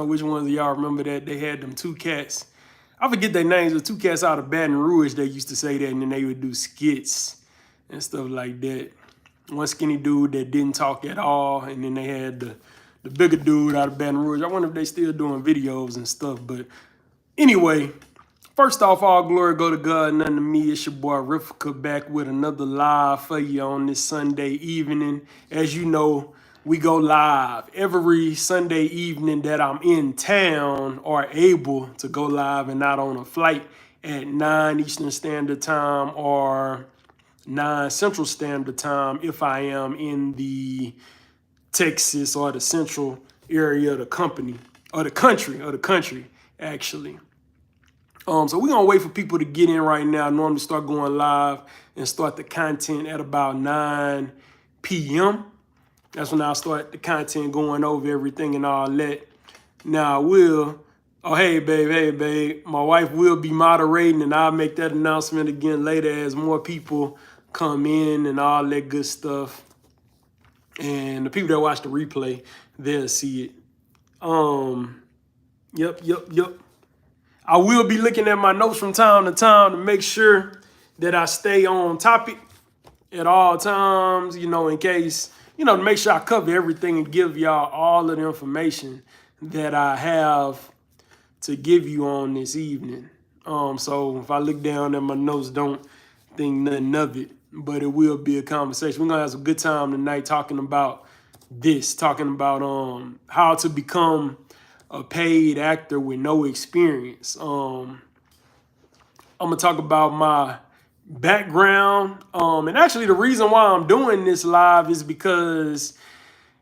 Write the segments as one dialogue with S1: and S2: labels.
S1: Which ones of y'all remember that they had them two cats? I forget their names. The two cats out of Baton Rouge, they used to say that, and then they would do skits and stuff like that. One skinny dude that didn't talk at all, and then they had the bigger dude out of Baton Rouge. I wonder if they still doing videos and stuff. But anyway, first off, all glory go to God, none to me. It's your boy Rifka back with another live for you on this Sunday evening. As you know, we go live every Sunday evening that I'm in town or able to go live and not on a flight at 9 Eastern Standard Time or 9 Central Standard Time if I am in the Texas or the central area of the country, actually. So we're gonna wait for people to get in right now. I normally start going live and start the content at about 9 p.m. That's when I'll start the content going over everything and all that. Now I will, oh hey babe, my wife will be moderating and I'll make that announcement again later as more people come in and all that good stuff. And the people that watch the replay, they'll see it. Yep. I will be looking at my notes from time to time to make sure that I stay on topic at all times, in case, to make sure I cover everything and give y'all all of the information that I have to give you on this evening. So if I look down at my notes, don't think nothing of it, but it will be a conversation. We're gonna have some good time tonight talking about how to become a paid actor with no experience. I'm gonna talk about my background. And actually the reason why I'm doing this live is because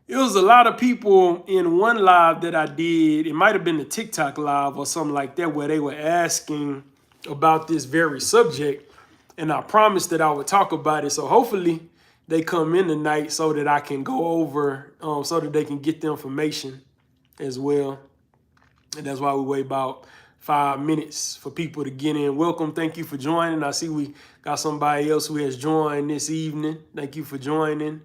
S1: it was a lot of people in one live that I did. It might have been the TikTok live or something like that, where they were asking about this very subject. And I promised that I would talk about it. So hopefully they come in tonight so that I can go over, so that they can get the information as well. And that's why we wait about 5 minutes for people to get in. Welcome. Thank you for joining. I see we got somebody else who has joined this evening. Thank you for joining.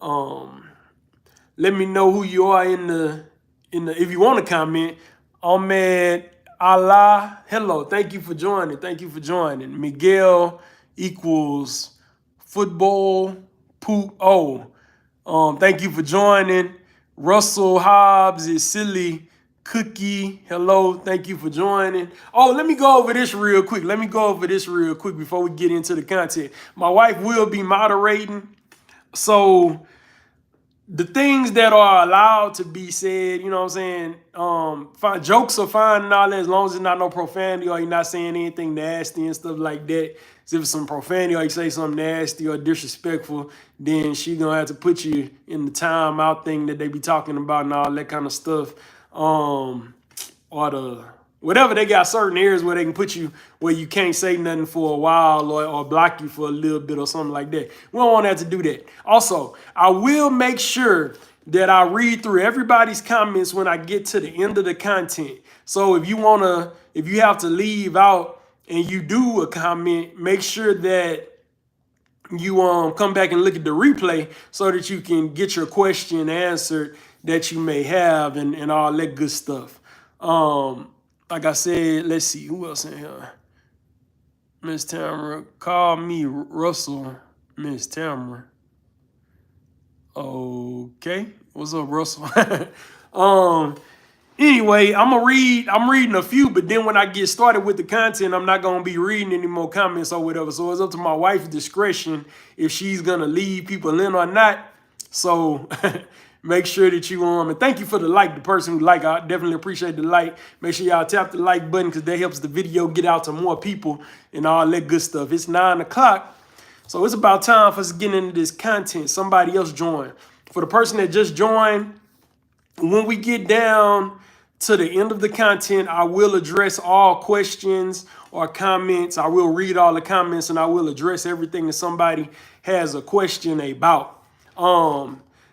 S1: Let me know who you are if you want to comment. Ahmed Allah. Hello. Thank you for joining. Miguel equals football poop. Thank you for joining. Russell Hobbs is silly. Cookie, hello, thank you for joining. Oh, let me go over this real quick. Before we get into the content. My wife will be moderating. So the things that are allowed to be said, you know what I'm saying? Fine, jokes are fine and all that, as long as it's not no profanity or you're not saying anything nasty and stuff like that. So if it's some profanity or you say something nasty or disrespectful, then she gonna have to put you in the timeout thing that they be talking about and all that kind of stuff. Or whatever, they got certain areas where they can put you where you can't say nothing for a while or block you for a little bit or something like that. We don't want to have to do that. Also, I will make sure that I read through everybody's comments when I get to the end of the content. So if you have to leave out and you do a comment, make sure that you come back and look at the replay so that you can get your question answered that you may have and all that good stuff. Like I said, let's see, who else in here? Miss Tamara, call me Russell, Miss Tamara. Okay, what's up, Russell? Anyway, I'm reading a few, but then when I get started with the content, I'm not gonna be reading any more comments or whatever. So it's up to my wife's discretion if she's gonna leave people in or not. So make sure that you and thank you for the like, the person who like. I definitely appreciate the like. Make sure y'all tap the like button because that helps the video get out to more people and all that good stuff. It's 9 o'clock, so it's about time for us to get into this content. Somebody else join. For the person that just joined, when we get down to the end of the content, I will address all questions or comments. I will read all the comments and I will address everything that somebody has a question about.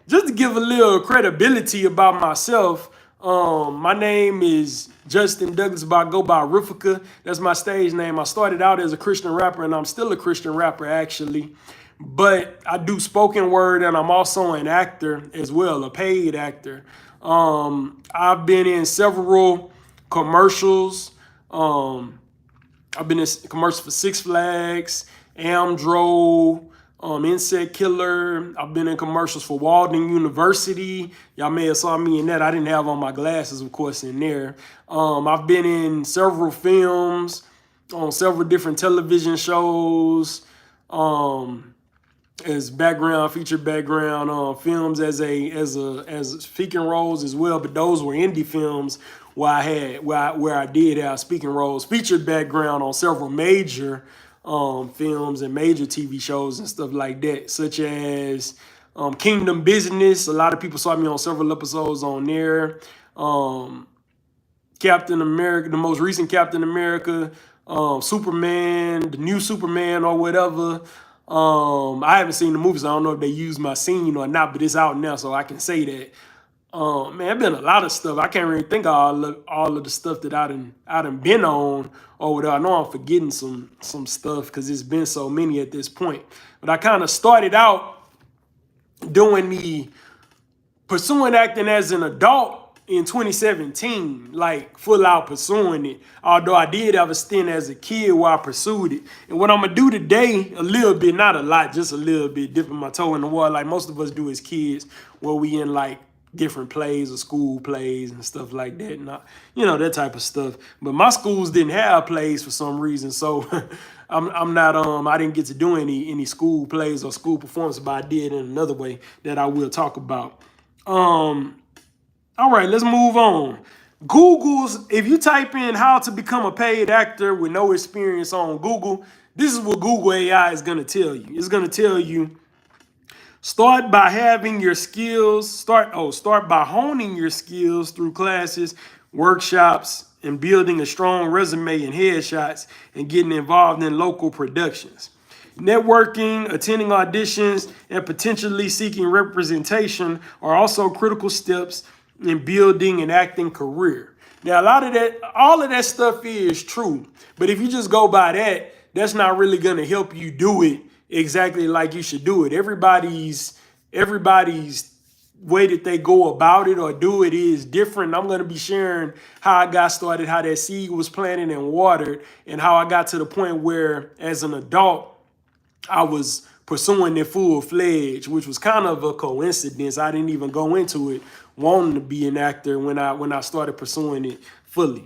S1: Just to give a little credibility about myself, my name is Justin Douglas, but I go by Rifka. That's my stage name. I started out as a Christian rapper and I'm still a Christian rapper actually. But I do spoken word and I'm also an actor as well, a paid actor. I've been in several commercials. I've been in commercials for Six Flags, Amdro, Insect Killer. I've been in commercials for Walden University. Y'all may have saw me in that. I didn't have on my glasses, of course, in there. I've been in several films, on several different television shows, as background, featured background films as speaking roles as well. But those were indie films where I did have speaking roles, featured background on several major films and major TV shows and stuff like that, such as Kingdom Business. A lot of people saw me on several episodes on there. Captain America, the most recent Captain America, Superman, the new Superman or whatever. I haven't seen the movie, so I don't know if they used my scene or not, but it's out now, so I can say that. Man, it's been a lot of stuff. I can't really think of all of the stuff that I done been on or whatever. I know I'm forgetting some stuff because it's been so many at this point. But I kind of started out pursuing acting as an adult in 2017, like full out pursuing it. Although I did have a stint as a kid where I pursued it. And what I'm gonna do today, a little bit, not a lot, just a little bit, dipping my toe in the water like most of us do as kids, where we in like different plays or school plays and stuff like that, and that type of stuff. But my schools didn't have plays for some reason, so I'm not I didn't get to do any school plays or school performances, but I did in another way that I will talk about. All right, let's move on. If you type in how to become a paid actor with no experience on Google, this is what Google AI is going to tell you. It's going to tell you, start by honing your skills through classes, workshops, and building a strong resume and headshots and getting involved in local productions. Networking, attending auditions, and potentially seeking representation are also critical steps in building an acting career. Now, all of that stuff is true, but if you just go by that, that's not really going to help you do it exactly like you should do it. Everybody's way that they go about it or do it is different. I'm going to be sharing how I got started, how that seed was planted and watered, and how I got to the point where, as an adult, I was pursuing it full-fledged, which was kind of a coincidence. I didn't even go into it wanting to be an actor when I started pursuing it fully.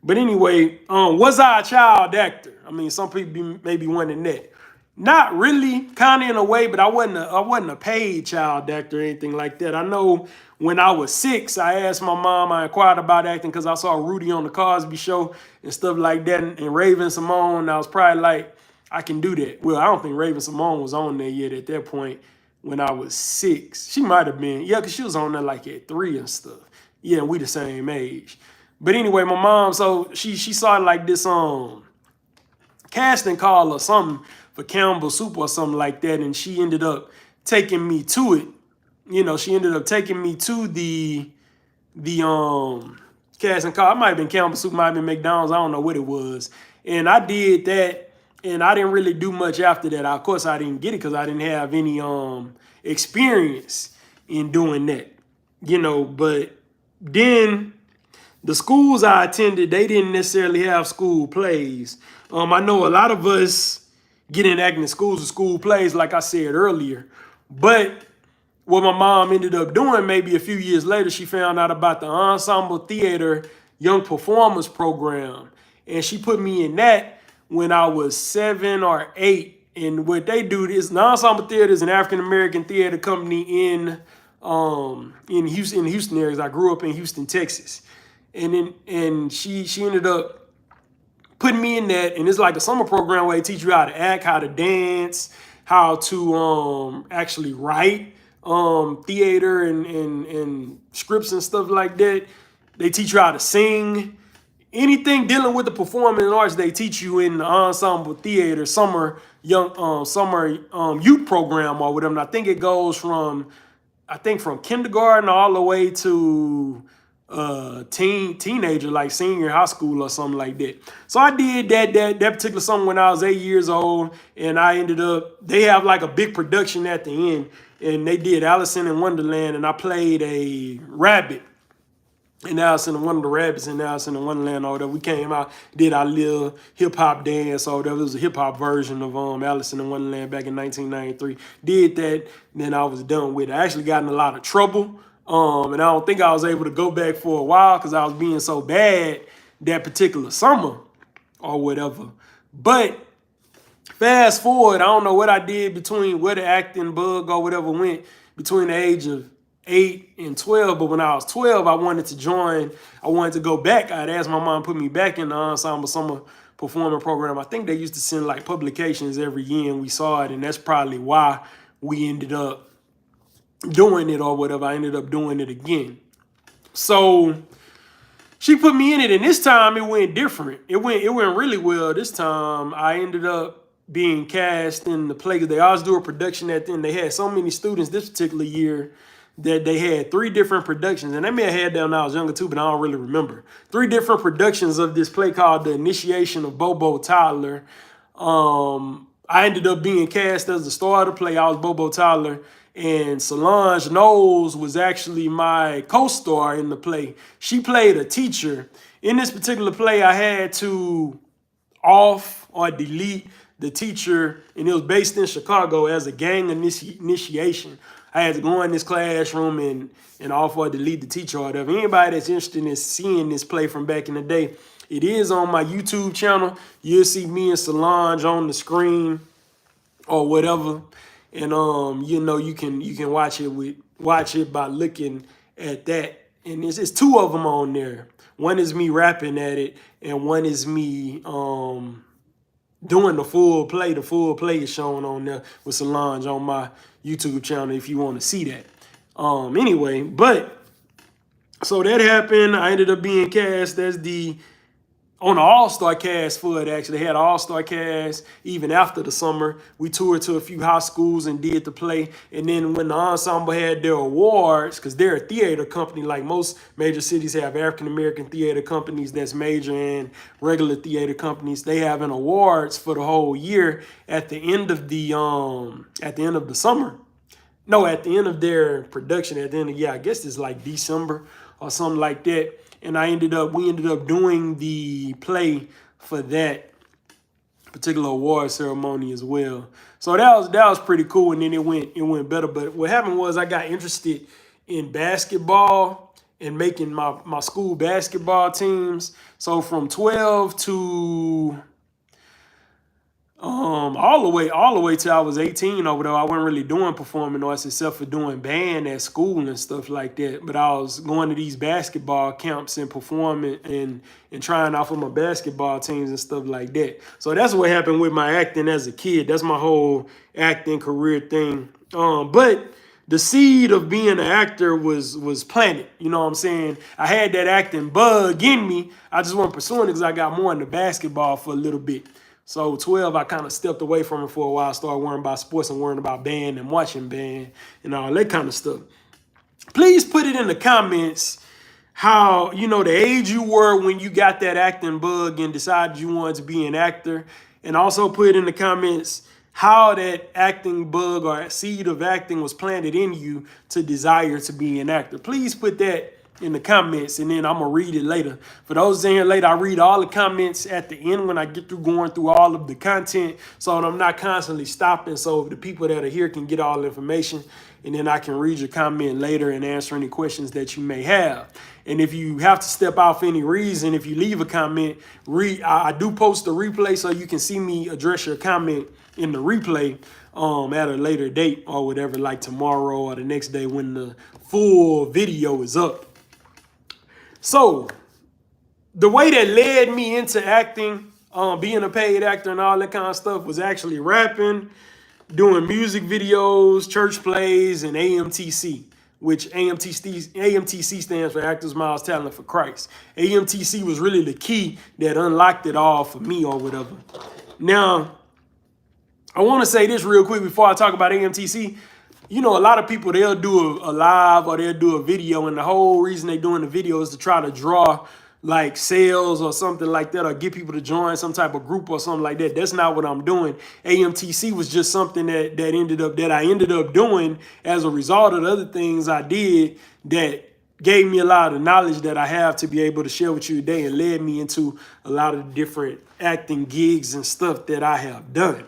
S1: But anyway, was I a child actor? I mean, some people may be wondering that. Not really, kind of in a way, but I wasn't a paid child actor or anything like that. I know when I was 6, I asked my mom, I inquired about acting because I saw Rudy on the Cosby Show and stuff like that, and Raven-Symoné. I was probably like, I can do that. Well, I don't think Raven-Symoné was on there yet at that point when I was 6. She might have been. Yeah, because she was on there like at 3 and stuff. Yeah, we the same age. But anyway, my mom, so she saw like this casting call or something for Campbell Soup or something like that, and she ended up taking me to it. She ended up taking me to the casting call. It might have been Campbell Soup, might have been McDonald's. I don't know what it was. And I did that. And I didn't really do much after that. Of course, I didn't get it because I didn't have any experience in doing that, But then the schools I attended, they didn't necessarily have school plays. I know a lot of us get in acting in schools or school plays, like I said earlier. But what my mom ended up doing, maybe a few years later, she found out about the Ensemble Theater Young Performers Program. And she put me in that when I was 7 or 8. And what they do is, the Ensemble Theater is an African-American theater company in Houston area. I grew up in Houston, Texas. And she ended up putting me in that. And it's like a summer program where they teach you how to act, how to dance, how to actually write theater and scripts and stuff like that. They teach you how to sing. Anything dealing with the performing arts, they teach you in the Ensemble Theater summer youth program or whatever. And I think it goes from kindergarten all the way to teenager, like senior high school or something like that. So I did that particular summer when I was 8 years old, and I ended up, they have like a big production at the end, and they did Alice in Wonderland, and I played a rabbit in Alice in one of the Rabbits in Alice in the Wonderland or whatever. We came out, did our little hip hop dance or whatever. It was a hip hop version of Alice in the Wonderland back in 1993. Did that, then I was done with it. I actually got in a lot of trouble. And I don't think I was able to go back for a while because I was being so bad that particular summer or whatever. But fast forward, I don't know what I did between where the acting bug or whatever went between the age of 8 and 12. But when I was 12, I wanted to join. I wanted to go back. I'd asked my mom to put me back in the ensemble summer performing program. I think they used to send like publications every year, and we saw it, and that's probably why we ended up doing it or whatever. I ended up doing it again. So she put me in it, and this time it went different. It went really well. This time I ended up being cast in the play, because they always do a production at the end. They had so many students this particular year that they had 3 different productions, and they may have had that when I was younger too, but I don't really remember. 3 different productions of this play called The Initiation of Bobo Toddler. I ended up being cast as the star of the play. I was Bobo Toddler, and Solange Knowles was actually my co-star in the play. She played a teacher. In this particular play, I had to off or delete the teacher, and it was based in Chicago as a gang initiation. I had to go in this classroom and off or delete the teacher or whatever. Anybody that's interested in seeing this play from back in the day, it is on my YouTube channel. You'll see me and Solange on the screen or whatever. And you know, you can watch it by looking at that. And it's 2 of them on there. One is me rapping at it, and one is me doing the full play. The full play is shown on there with Solange on my YouTube channel if you want to see that. Anyway, but so that happened. I ended up being cast as on the all-star cast for it. Actually, they had an all-star cast even after the summer. We toured to a few high schools and did the play. And then when the ensemble had their awards, because they're a theater company, like most major cities have African-American theater companies that's major and regular theater companies, they have an awards for the whole year at the end of the summer. No, at the end of their production, at the end of the year, I guess it's like December or something like that. And we ended up doing the play for that particular award ceremony as well. So that was pretty cool. And then it went better. But what happened was I got interested in basketball and making my school basketball teams. So from 12 to all the way till I was 18 over there, I wasn't really doing performing arts except for doing band at school and stuff like that. But I was going to these basketball camps and performing and trying out for my basketball teams and stuff like that. So that's what happened with my acting as a kid. That's my whole acting career thing. But the seed of being an actor was planted. You know what I'm saying? I had that acting bug in me. I just wasn't pursuing it because I got more into basketball for a little bit. So 12, I kind of stepped away from it for a while, started worrying about sports and worrying about band and watching band and all that kind of stuff. Please put it in the comments how, you know, the age you were when you got that acting bug and decided you wanted to be an actor. And also put in the comments how that acting bug or seed of acting was planted in you to desire to be an actor. Please put that in the comments, and then I'm gonna read it later. For those in here later, I read all the comments at the end when I get through going through all of the content, so that I'm not constantly stopping, so the people that are here can get all the information, and then I can read your comment later and answer any questions that you may have. And if you have to step out for any reason, if you leave a comment, I do post the replay so you can see me address your comment in the replay at a later date or whatever, like tomorrow or the next day when the full video is up. So the way that led me into acting, being a paid actor and all that kind of stuff, was actually rapping, doing music videos, church plays, and AMTC, which AMTC stands for Actors Miles Talent for Christ. AMTC was really the key that unlocked it all for me or whatever. Now, I want to say this real quick before I talk about AMTC. You know, a lot of people, they'll do a live or they'll do a video, and the whole reason they're doing the video is to try to draw like sales or something like that, or get people to join some type of group or something like that. That's not what I'm doing. AMTC was just something that I ended up doing as a result of the other things I did that gave me a lot of knowledge that I have to be able to share with you today, and led me into a lot of different acting gigs and stuff that I have done,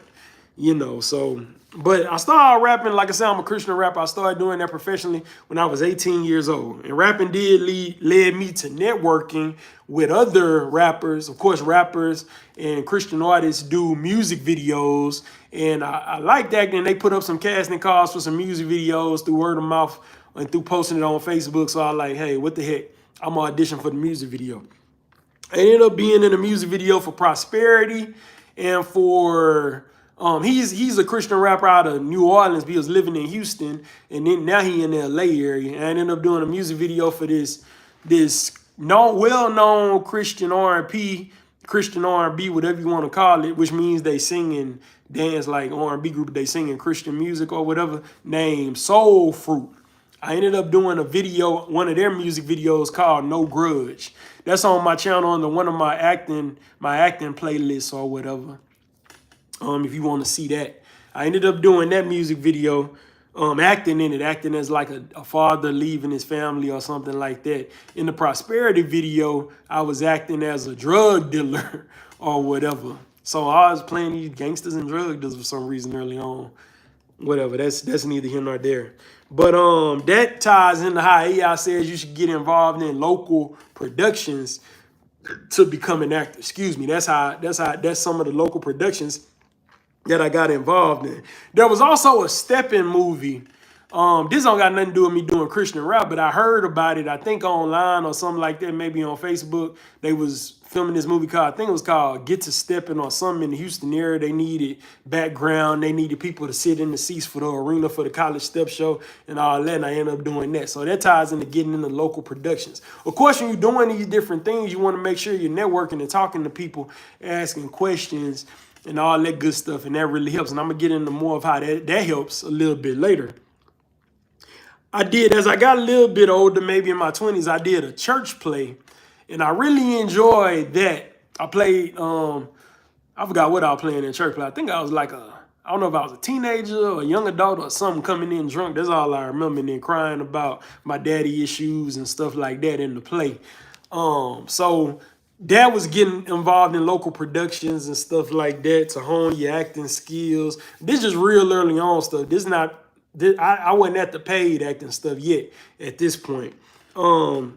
S1: you know. So, but I started rapping, like I said, I'm a Christian rapper. I started doing that professionally when I was 18 years old. And rapping led me to networking with other rappers. Of course, rappers and Christian artists do music videos. And I liked acting. They put up some casting calls for some music videos through word of mouth and through posting it on Facebook. So I was like, hey, what the heck? I'm gonna audition for the music video. I ended up being in a music video for Prosperity and for he's a Christian rapper out of New Orleans. But he was living in Houston, and then now he in the LA area. And I ended up doing a music video for this well-known Christian R&B, whatever you want to call it, which means they sing and dance like R&B group. They singing Christian music or whatever, named Soul Fruit. I ended up doing a video, one of their music videos called No Grudge. That's on my channel under one of my acting playlists or whatever. If you want to see that. I ended up doing that music video, acting in it, acting as like a father leaving his family or something like that. In the Prosperity video, I was acting as a drug dealer or whatever. So I was playing these gangsters and drug dealers for some reason early on. Whatever, that's neither here nor there. But that ties into how AI says you should get involved in local productions to become an actor. Excuse me. That's some of the local productions that I got involved in. There was also a Steppin' movie. This don't got nothing to do with me doing Christian rap, but I heard about it, I think online or something like that, maybe on Facebook. They was filming this movie called, I think it was called Get to Steppin' or something in the Houston area. They needed background. They needed people to sit in the seats for the arena for the college step show and all that, and I ended up doing that. So that ties into getting into local productions. Of course, when you're doing these different things, you want to make sure you're networking and talking to people, asking questions, and all that good stuff, and that really helps. And I'm going to get into more of how that helps a little bit later. As I got a little bit older, maybe in my 20s, I did a church play, and I really enjoyed that. I played, I forgot what I was playing in church play. I think I was like I don't know if I was a teenager or a young adult or something, coming in drunk. That's all I remember, and then crying about my daddy issues and stuff like that in the play. So that was getting involved in local productions and stuff like that to hone your acting skills. This is real early on stuff. I wasn't at the paid acting stuff yet at this point. And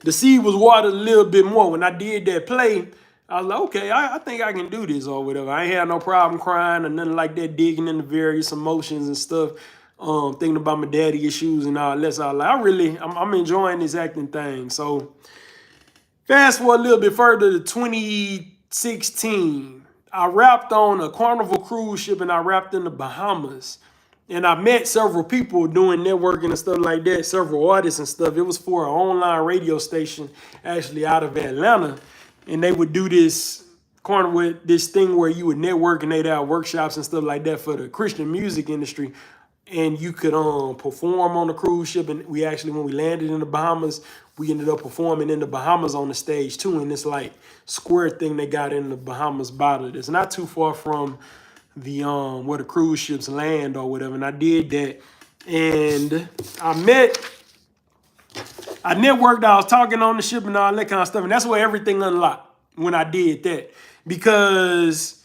S1: the seed was watered a little bit more. When I did that play, I was like, okay, I think I can do this or whatever. I ain't had no problem crying or nothing like that, digging into various emotions and stuff, thinking about my daddy issues and all that. So I'm enjoying this acting thing. So fast forward a little bit further to 2016. I rapped on a Carnival cruise ship, and I rapped in the Bahamas. And I met several people doing networking and stuff like that, several artists and stuff. It was for an online radio station actually out of Atlanta. And they would do this Carnival, this thing where you would network, and they'd have workshops and stuff like that for the Christian music industry. And you could perform on the cruise ship. And we actually, when we landed in the Bahamas, we ended up performing in the Bahamas on the stage too, in this like square thing they got in the Bahamas bottle. It's not too far from the where the cruise ships land or whatever. And I did that, and I networked. I was talking on the ship and all that kind of stuff, and that's where everything unlocked when I did that, because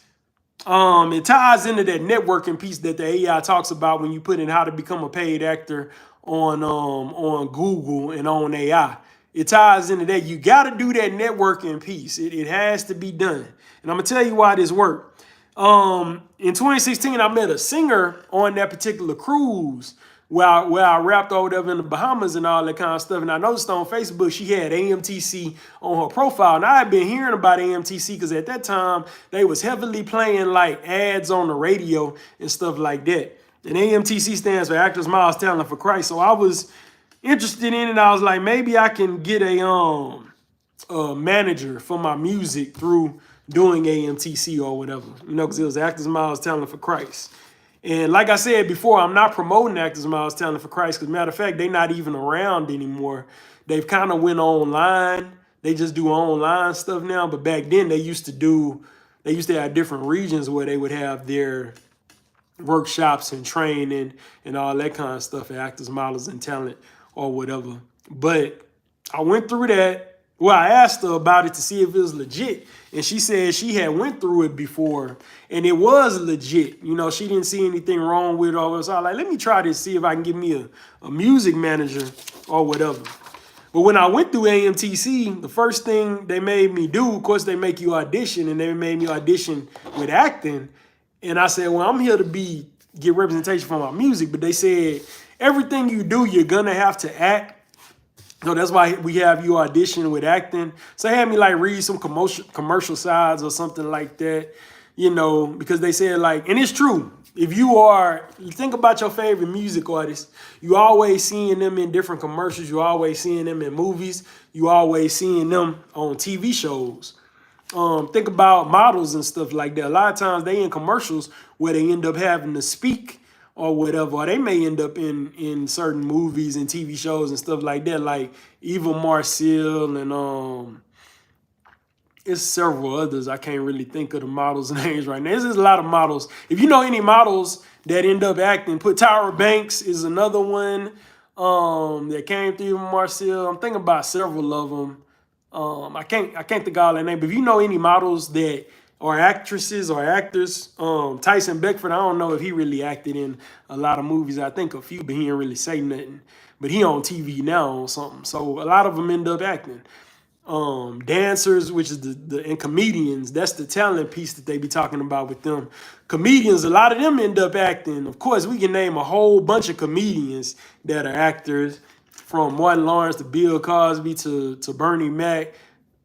S1: it ties into that networking piece that the AI talks about when you put in how to become a paid actor on Google and on AI. It ties into that. You got to do that networking piece. It has to be done. And I'm going to tell you why this worked. In 2016, I met a singer on that particular cruise where I rapped or whatever in the Bahamas and all that kind of stuff. And I noticed on Facebook she had AMTC on her profile. And I had been hearing about AMTC because at that time they was heavily playing like ads on the radio and stuff like that. And AMTC stands for Actors Miles Talent for Christ. So I was interested in it. I was like, maybe I can get a manager for my music through doing AMTC or whatever, you know, because it was Actors Miles Talent for Christ. And like I said before, I'm not promoting Actors Miles Talent for Christ, because matter of fact, they're not even around anymore. They've kind of went online. They just do online stuff now. But back then they used to have different regions where they would have their workshops and training and all that kind of stuff at Actors, Models, and Talent or whatever. But I went through that. Well, I asked her about it to see if it was legit, and she said she had went through it before, and it was legit. You know, she didn't see anything wrong with it. So I was like, let me try this, see if I can get me a music manager or whatever. But when I went through AMTC, the first thing they made me do, of course, they make you audition, and they made me audition with acting. And I said, well, I'm here to get representation for my music. But they said, everything you do, you're going to have to act. So that's why we have you audition with acting. So they had me like read some commercial sides or something like that, you know, because they said like, and it's true. If you think about your favorite music artists, you always seeing them in different commercials. You always seeing them in movies. You always seeing them on TV shows. Think about models and stuff like that. A lot of times they in commercials where they end up having to speak or whatever, or they may end up in certain movies and TV shows and stuff like that, like Eva Marcille and it's several others. I can't really think of the models' names right now. There's just a lot of models. If you know any models that end up acting, put Tyra Banks is another one that came through Eva Marcille. I'm thinking about several of them. I can't think of all their names, but if you know any models that are actresses or actors, Tyson Beckford, I don't know if he really acted in a lot of movies. I think a few, but he didn't really say nothing. But he on TV now or something. So a lot of them end up acting. Dancers, which is and comedians, that's the talent piece that they be talking about with them. Comedians, a lot of them end up acting. Of course, we can name a whole bunch of comedians that are actors, from Martin Lawrence to Bill Cosby to Bernie Mac.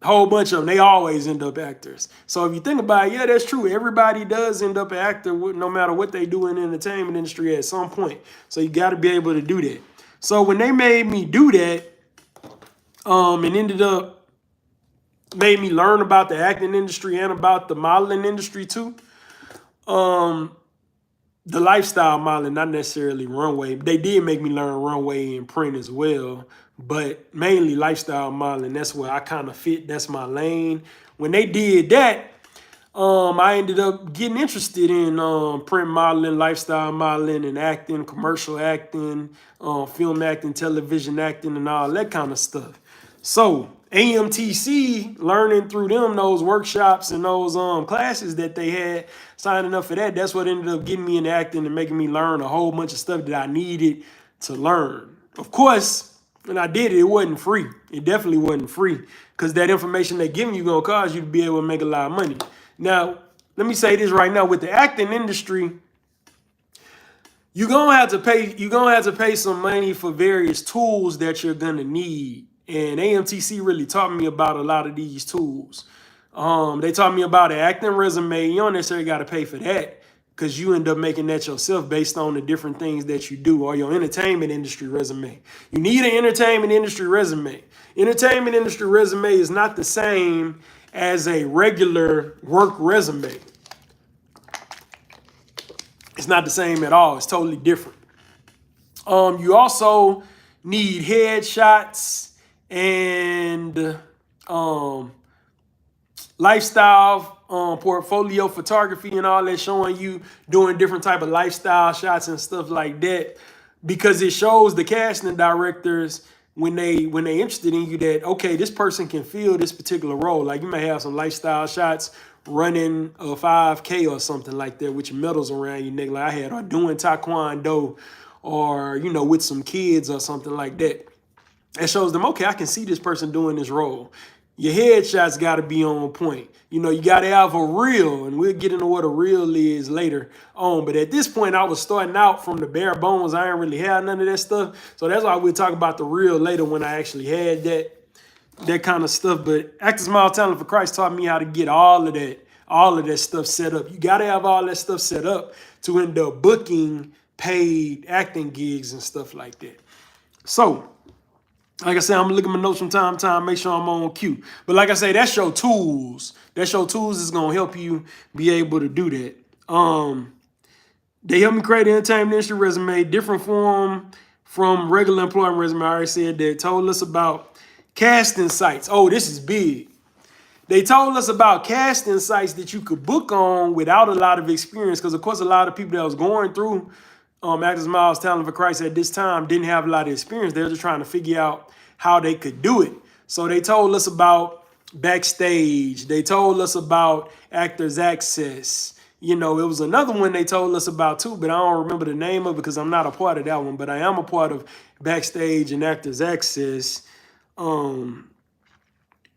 S1: A whole bunch of them, they always end up actors. So if you think about it, yeah, that's true. Everybody does end up an actor no matter what they do in the entertainment industry at some point. So you got to be able to do that. So when they made me do that, and ended up made me learn about the acting industry and about the modeling industry too. The lifestyle modeling, not necessarily runway. They did make me learn runway and print as well, but mainly lifestyle modeling. That's where I kind of fit. That's my lane. When they did that, I ended up getting interested in print modeling, lifestyle modeling, and acting, commercial acting, film acting, television acting, and all that kind of stuff. So AMTC, learning through them, those workshops and those classes that they had, signing up for that, that's what ended up getting me into acting and making me learn a whole bunch of stuff that I needed to learn. Of course, when I did it, it wasn't free. It definitely wasn't free, because that information they're giving you going to cause you to be able to make a lot of money. Now, let me say this right now. With the acting industry, you're going to have to pay some money for various tools that you're going to need. And AMTC really taught me about a lot of these tools. They taught me about an acting resume. You don't necessarily got to pay for that, because you end up making that yourself based on the different things that you do, or your entertainment industry resume. You need an entertainment industry resume. Entertainment industry resume is not the same as a regular work resume. It's not the same at all. It's totally different. You also need headshots and lifestyle portfolio photography and all that, showing you doing different type of lifestyle shots and stuff like that, because it shows the casting directors when they interested in you that, okay, this person can fill this particular role. Like you may have some lifestyle shots running a 5K or something like that with your medals around your neck, like I had, or doing taekwondo, or with some kids or something like that. It shows them, okay, I can see this person doing this role. Your headshots got to be on point. You got to have a reel, and we'll get into what a reel is later on. But at this point, I was starting out from the bare bones. I ain't really had none of that stuff. So that's why we'll talk about the reel later, when I actually had that kind of stuff. But Actors Mile Talent for Christ taught me how to get all of that stuff set up. You got to have all that stuff set up to end up booking paid acting gigs and stuff like that. So, like I said, I'm going to look at my notes from time to time, make sure I'm on cue. But like I say, that's your tools. That's your tools is going to help you be able to do that. They helped me create an entertainment industry resume, different form from regular employment resume. I already said that. Told us about casting sites. Oh, this is big. They told us about casting sites that you could book on without a lot of experience, because, of course, a lot of people that was going through Actors Miles Talent for Christ at this time didn't have a lot of experience. They were just trying to figure out how they could do it. So they told us about Backstage. They told us about Actors Access. You know, it was another one they told us about too, but I don't remember the name of it because I'm not a part of that one. But I am a part of Backstage and Actors Access. And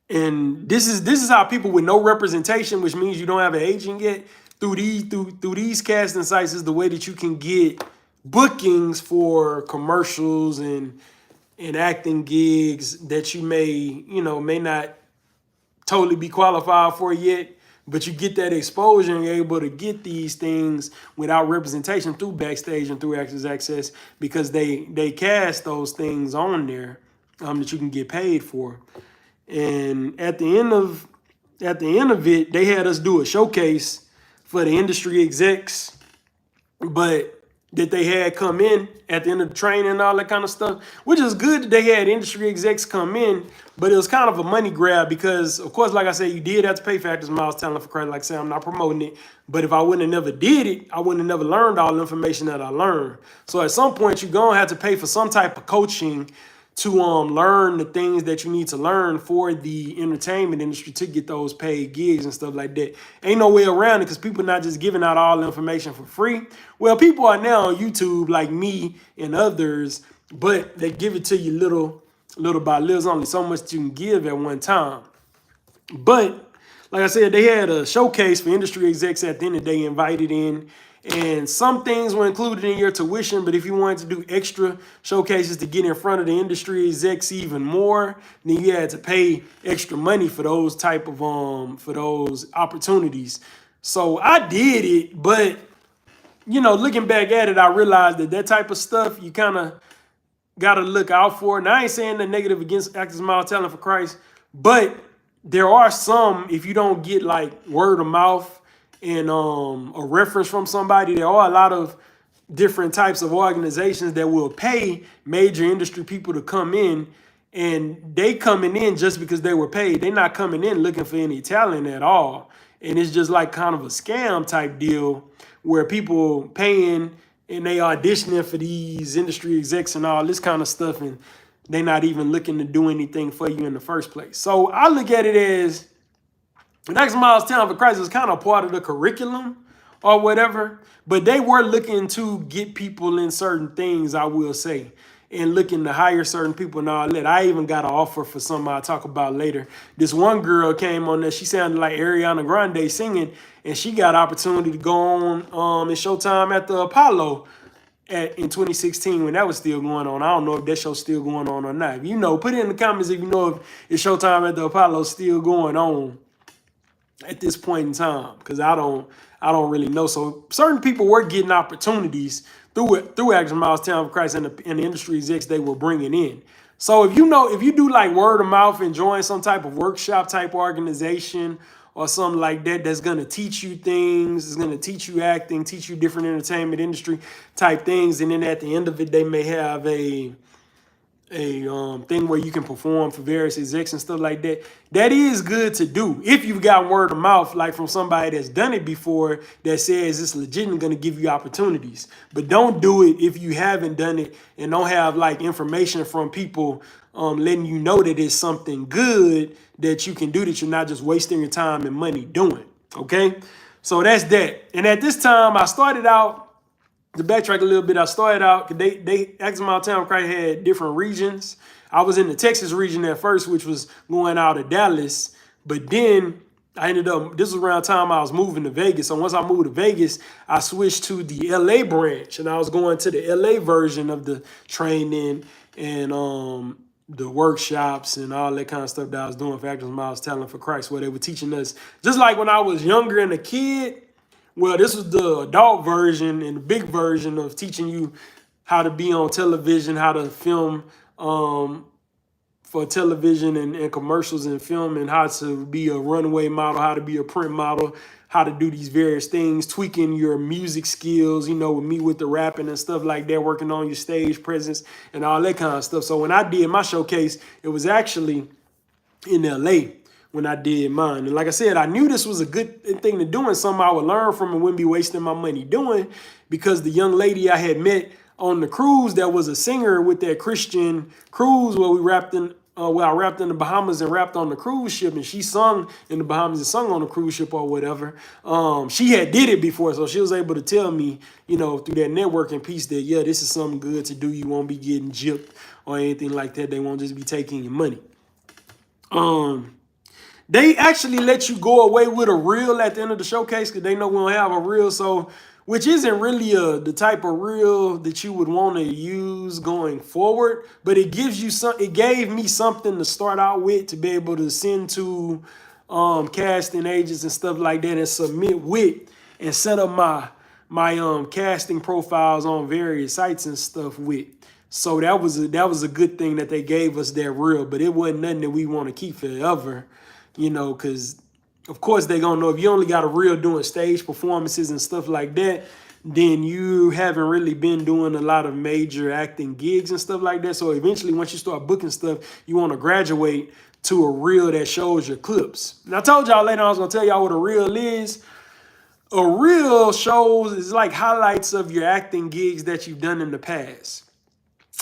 S1: this is how people with no representation, which means you don't have an agent yet, through these casting sites is the way that you can get bookings for commercials and acting gigs that you may not totally be qualified for yet, but you get that exposure and you're able to get these things without representation through Backstage and through Actors Access because they cast those things on there that you can get paid for. And at the end of it, they had us do a showcase for the industry execs, but that they had come in at the end of the training and all that kind of stuff, which is good that they had industry execs come in, but it was kind of a money grab because, of course, like I said, you did have to pay for Actors Miles Talent for Christ. Like I said, I'm not promoting it, but if I wouldn't have never did it, I wouldn't have never learned all the information that I learned. So at some point, you're going to have to pay for some type of coaching to learn the things that you need to learn for the entertainment industry to get those paid gigs and stuff like that. Ain't no way around it because people not just giving out all the information for free. Well, people are now on YouTube like me and others, but they give it to you little by little. There's only so much you can give at one time. But like I said, they had a showcase for industry execs at the end of the day invited in. And some things were included in your tuition, but if you wanted to do extra showcases to get in front of the industry execs even more, then you had to pay extra money for those type of for those opportunities. So I did it, but looking back at it, I realized that type of stuff you kind of gotta look out for. And I ain't saying the negative against Actors Miles Talent for Christ, but there are some, if you don't get like word of mouth and a reference from somebody, there are a lot of different types of organizations that will pay major industry people to come in, and they coming in just because they were paid. They're not coming in looking for any talent at all. And it's just like kind of a scam type deal where people paying and they auditioning for these industry execs and all this kind of stuff, and they're not even looking to do anything for you in the first place. So I look at it as Actors Miles Talent for Christ is kind of part of the curriculum or whatever, but they were looking to get people in certain things, I will say, and looking to hire certain people and all that. I even got an offer for something I'll talk about later. This one girl came on there. She sounded like Ariana Grande singing, and she got an opportunity to go on in Showtime at the Apollo in 2016 when that was still going on. I don't know if that show's still going on or not. If you know, put it in the comments if you know if it's Showtime at the Apollo still going on at this point in time, because I don't really know. So certain people were getting opportunities through Actors Miles Talent for Christ and the industry execs they were bringing in. So if you do like word of mouth and join some type of workshop type organization or something like that, that's going to teach you things, is going to teach you acting, teach you different entertainment industry type things, and then at the end of it they may have a thing where you can perform for various execs and stuff like that. That is good to do if you've got word of mouth, like from somebody that's done it before that says it's legit going to give you opportunities. But don't do it if you haven't done it and don't have like information from people letting you know that it's something good that you can do, that you're not just wasting your time and money doing. Okay, so that's that. And at this time, I started out, to backtrack a little bit, I started out, they Actors Miles Talent for Christ had different regions. I was in the Texas region at first, which was going out of Dallas, but then I ended up, this was around the time I was moving to Vegas. So once I moved to Vegas, I switched to the LA branch, and I was going to the LA version of the training and the workshops and all that kind of stuff that I was doing for Actors Miles Talent for Christ, where they were teaching us, just like when I was younger and a kid. Well, this was the adult version and the big version of teaching you how to be on television, how to film for television and commercials and film, and how to be a runway model, how to be a print model, how to do these various things, tweaking your music skills, with me with the rapping and stuff like that, working on your stage presence and all that kind of stuff. So when I did my showcase, it was actually in LA, when I did mine. And like I said, I knew this was a good thing to do and something I would learn from and wouldn't be wasting my money doing, because the young lady I had met on the cruise that was a singer with that Christian cruise where we rapped in, where I rapped in the Bahamas and rapped on the cruise ship, and she sung in the Bahamas and sung on the cruise ship or whatever. She had did it before, so she was able to tell me, you know, through that networking piece that, yeah, this is something good to do. You won't be getting gypped or anything like that. They won't just be taking your money. They actually let you go away with a reel at the end of the showcase because they know we don't have a reel, so which isn't really the type of reel that you would want to use going forward, but it gives you some. It gave me something to start out with to be able to send to casting agents and stuff like that and submit with and set up my casting profiles on various sites and stuff with. So that was a good thing that they gave us that reel, but it wasn't nothing that we want to keep forever, you know, because of course they're gonna know if you only got a reel doing stage performances and stuff like that, then you haven't really been doing a lot of major acting gigs and stuff like that. So eventually, once you start booking stuff, you want to graduate to a reel that shows your clips. And I told y'all later I was gonna tell y'all what a reel is. A reel shows is like highlights of your acting gigs that you've done in the past.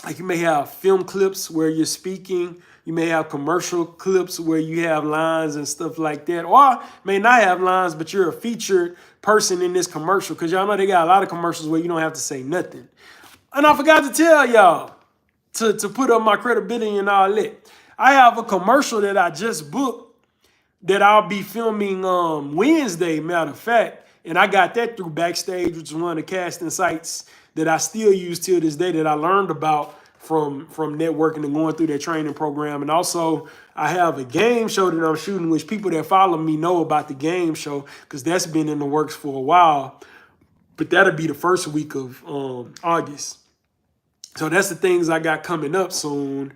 S1: Like you may have film clips where you're speaking. You may have commercial clips where you have lines and stuff like that. Or may not have lines, but you're a featured person in this commercial. Because y'all know they got a lot of commercials where you don't have to say nothing. And I forgot to tell y'all to put up my credibility and all that. I have a commercial that I just booked that I'll be filming Wednesday, matter of fact. And I got that through Backstage, which is one of the casting sites that I still use till this day that I learned about from networking and going through that training program. And also I have a game show that I'm shooting, which people that follow me know about the game show because that's been in the works for a while. But that'll be the first week of August. So that's the things I got coming up soon.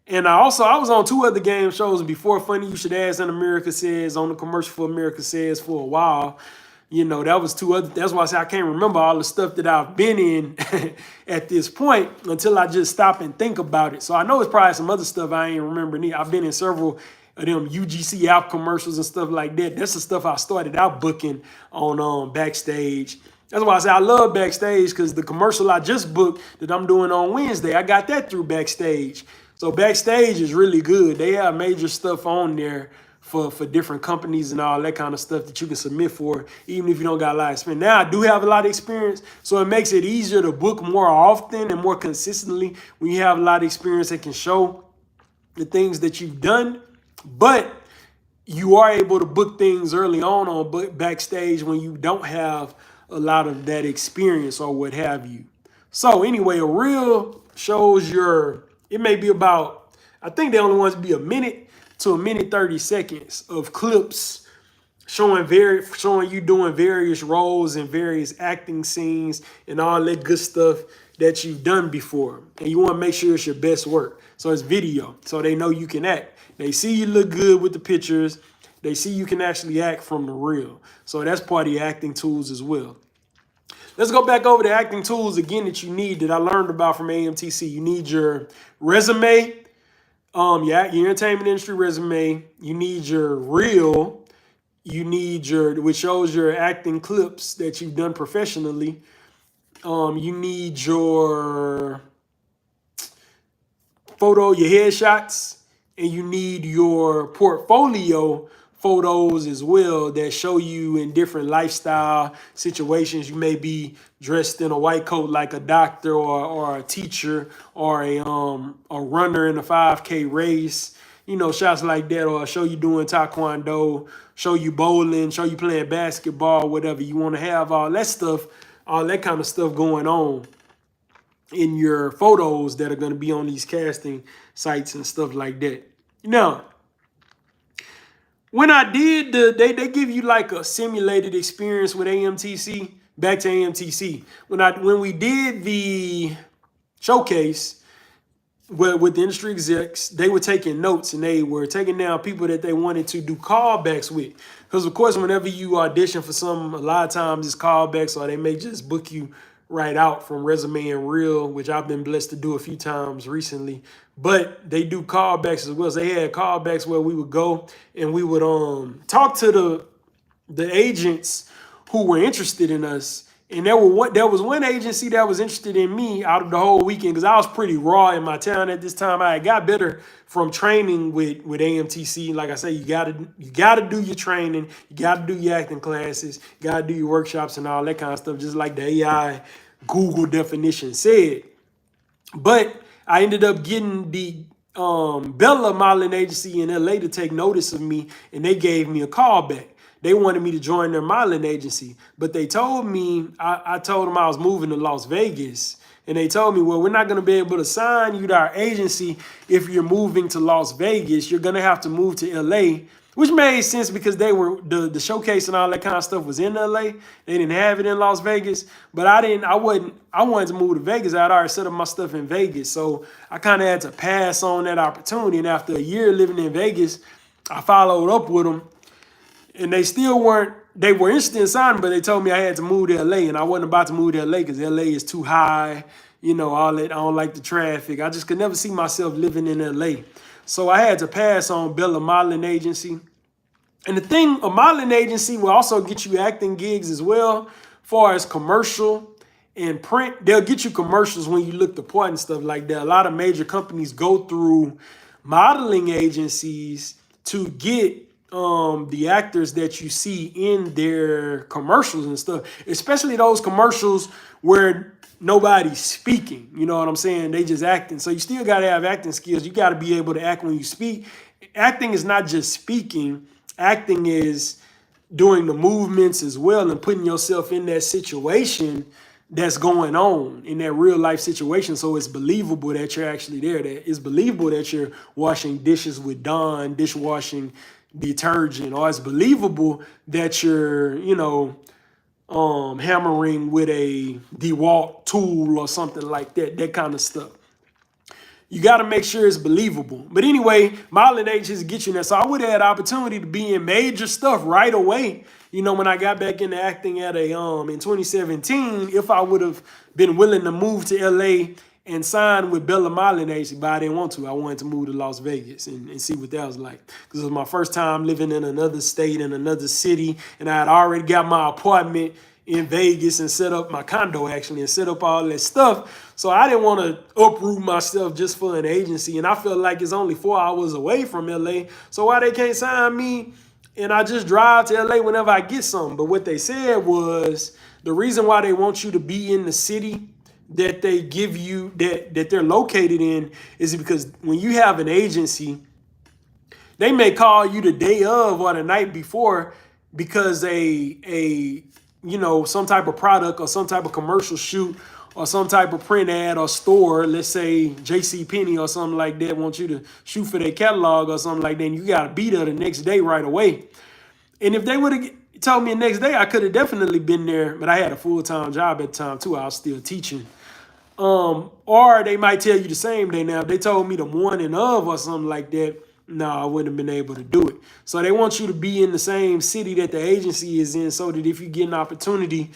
S1: And I was on 2 other game shows before, Funny You Should Ask and America Says, on the commercial for America Says for a while. You know, that was 2 other, that's why I say I can't remember all the stuff that I've been in at this point until I just stop and think about it. So I know it's probably some other stuff I ain't remembering. I've been in several of them UGC app commercials and stuff like that. That's the stuff I started out booking on Backstage. That's why I say I love Backstage, because the commercial I just booked that I'm doing on Wednesday, I got that through Backstage. So Backstage is really good. They have major stuff on there for different companies and all that kind of stuff that you can submit for, even if you don't got a lot of experience. Now, I do have a lot of experience, so it makes it easier to book more often and more consistently when you have a lot of experience that can show the things that you've done. But you are able to book things early on Backstage when you don't have a lot of that experience or what have you. So anyway, a reel shows it may be about, I think they only want to be a minute to a minute 30 seconds of clips showing you doing various roles and various acting scenes and all that good stuff that you've done before. And you want to make sure it's your best work. So it's video, so they know you can act. They see you look good with the pictures. They see you can actually act from the reel. So that's part of your acting tools as well. Let's go back over the acting tools again that you need that I learned about from AMTC. You need your resume, your entertainment industry resume. You need your reel. You need which shows your acting clips that you've done professionally. You need your photo, your headshots, and you need your portfolio photos as well that show you in different lifestyle situations. You may be dressed in a white coat like a doctor or a teacher or a runner in a 5K race, you know, shots like that, or show you doing taekwondo, show you bowling, show you playing basketball, whatever. You want to have all that stuff, all that kind of stuff going on in your photos that are going to be on these casting sites and stuff like that. Now, when I did they give you like a simulated experience with AMTC. Back to AMTC. When we did the showcase with the industry execs, they were taking notes and they were taking down people that they wanted to do callbacks with. Because of course, whenever you audition for a lot of times it's callbacks, or they may just book you write out from Resume and Reel, which I've been blessed to do a few times recently. But they do callbacks as well. So they had callbacks where we would go and we would talk to the agents who were interested in us. And there was one agency that was interested in me out of the whole weekend because I was pretty raw in my town at this time. I got better from training with AMTC. Like I say, you gotta do your training, you gotta do your acting classes, you gotta do your workshops and all that kind of stuff, just like the AI Google definition said. But I ended up getting the Bella Modeling Agency in LA to take notice of me, and they gave me a call back. They wanted me to join their modeling agency, but they told me, I told them I was moving to Las Vegas. And they told me, well, we're not going to be able to sign you to our agency if you're moving to Las Vegas. You're going to have to move to LA, which made sense because they were the showcase and all that kind of stuff was in LA. They didn't have it in Las Vegas, but I wanted to move to Vegas. I'd already set up my stuff in Vegas. So I kind of had to pass on that opportunity. And after a year living in Vegas, I followed up with them. And they still weren't, they were interested in signing, but they told me I had to move to LA, and I wasn't about to move to LA because LA is too high, you know, all that. I don't like the traffic. I just could never see myself living in LA. So I had to pass on Bella Modeling Agency. And the thing, a modeling agency will also get you acting gigs as well, far as commercial and print. They'll get you commercials when you look the part and stuff like that. A lot of major companies go through modeling agencies to get the actors that you see in their commercials and stuff, especially those commercials where nobody's speaking. You know what I'm saying? They just acting. So you still got to have acting skills. You got to be able to act when you speak. Acting is not just speaking. Acting is doing the movements as well and putting yourself in that situation that's going on, in that real life situation. So it's believable that you're actually there. That it's believable that you're washing dishes with Dawn dishwashing detergent, or it's believable that you're, you know, hammering with a DeWalt tool or something like that, that kind of stuff. You got to make sure it's believable. But anyway, modeling agencies get you there. So I would have had opportunity to be in major stuff right away. You know, when I got back into acting at in 2017, if I would have been willing to move to LA and sign with Bella Modeling Agency, but I didn't want to. I wanted to move to Las Vegas and see what that was like. Because it was my first time living in another state, in another city, and I had already got my apartment in Vegas and set up my condo, actually, and set up all that stuff. So I didn't want to uproot myself just for an agency, and I felt like it's only 4 hours away from LA, so why they can't sign me and I just drive to LA whenever I get something? But what they said was the reason why they want you to be in the city that they give you, that they're located in, is because when you have an agency, they may call you the day of or the night before because you know, some type of product or some type of commercial shoot or some type of print ad or store, let's say JCPenney or something like that, want you to shoot for their catalog or something like that, and you got to be there the next day right away. And if they would have told me the next day, I could have definitely been there, but I had a full-time job at the time too. I was still teaching. Or they might tell you the same day. Now, if they told me the morning of or something like that, no, I wouldn't have been able to do it. So they want you to be in the same city that the agency is in, so that if you get an opportunity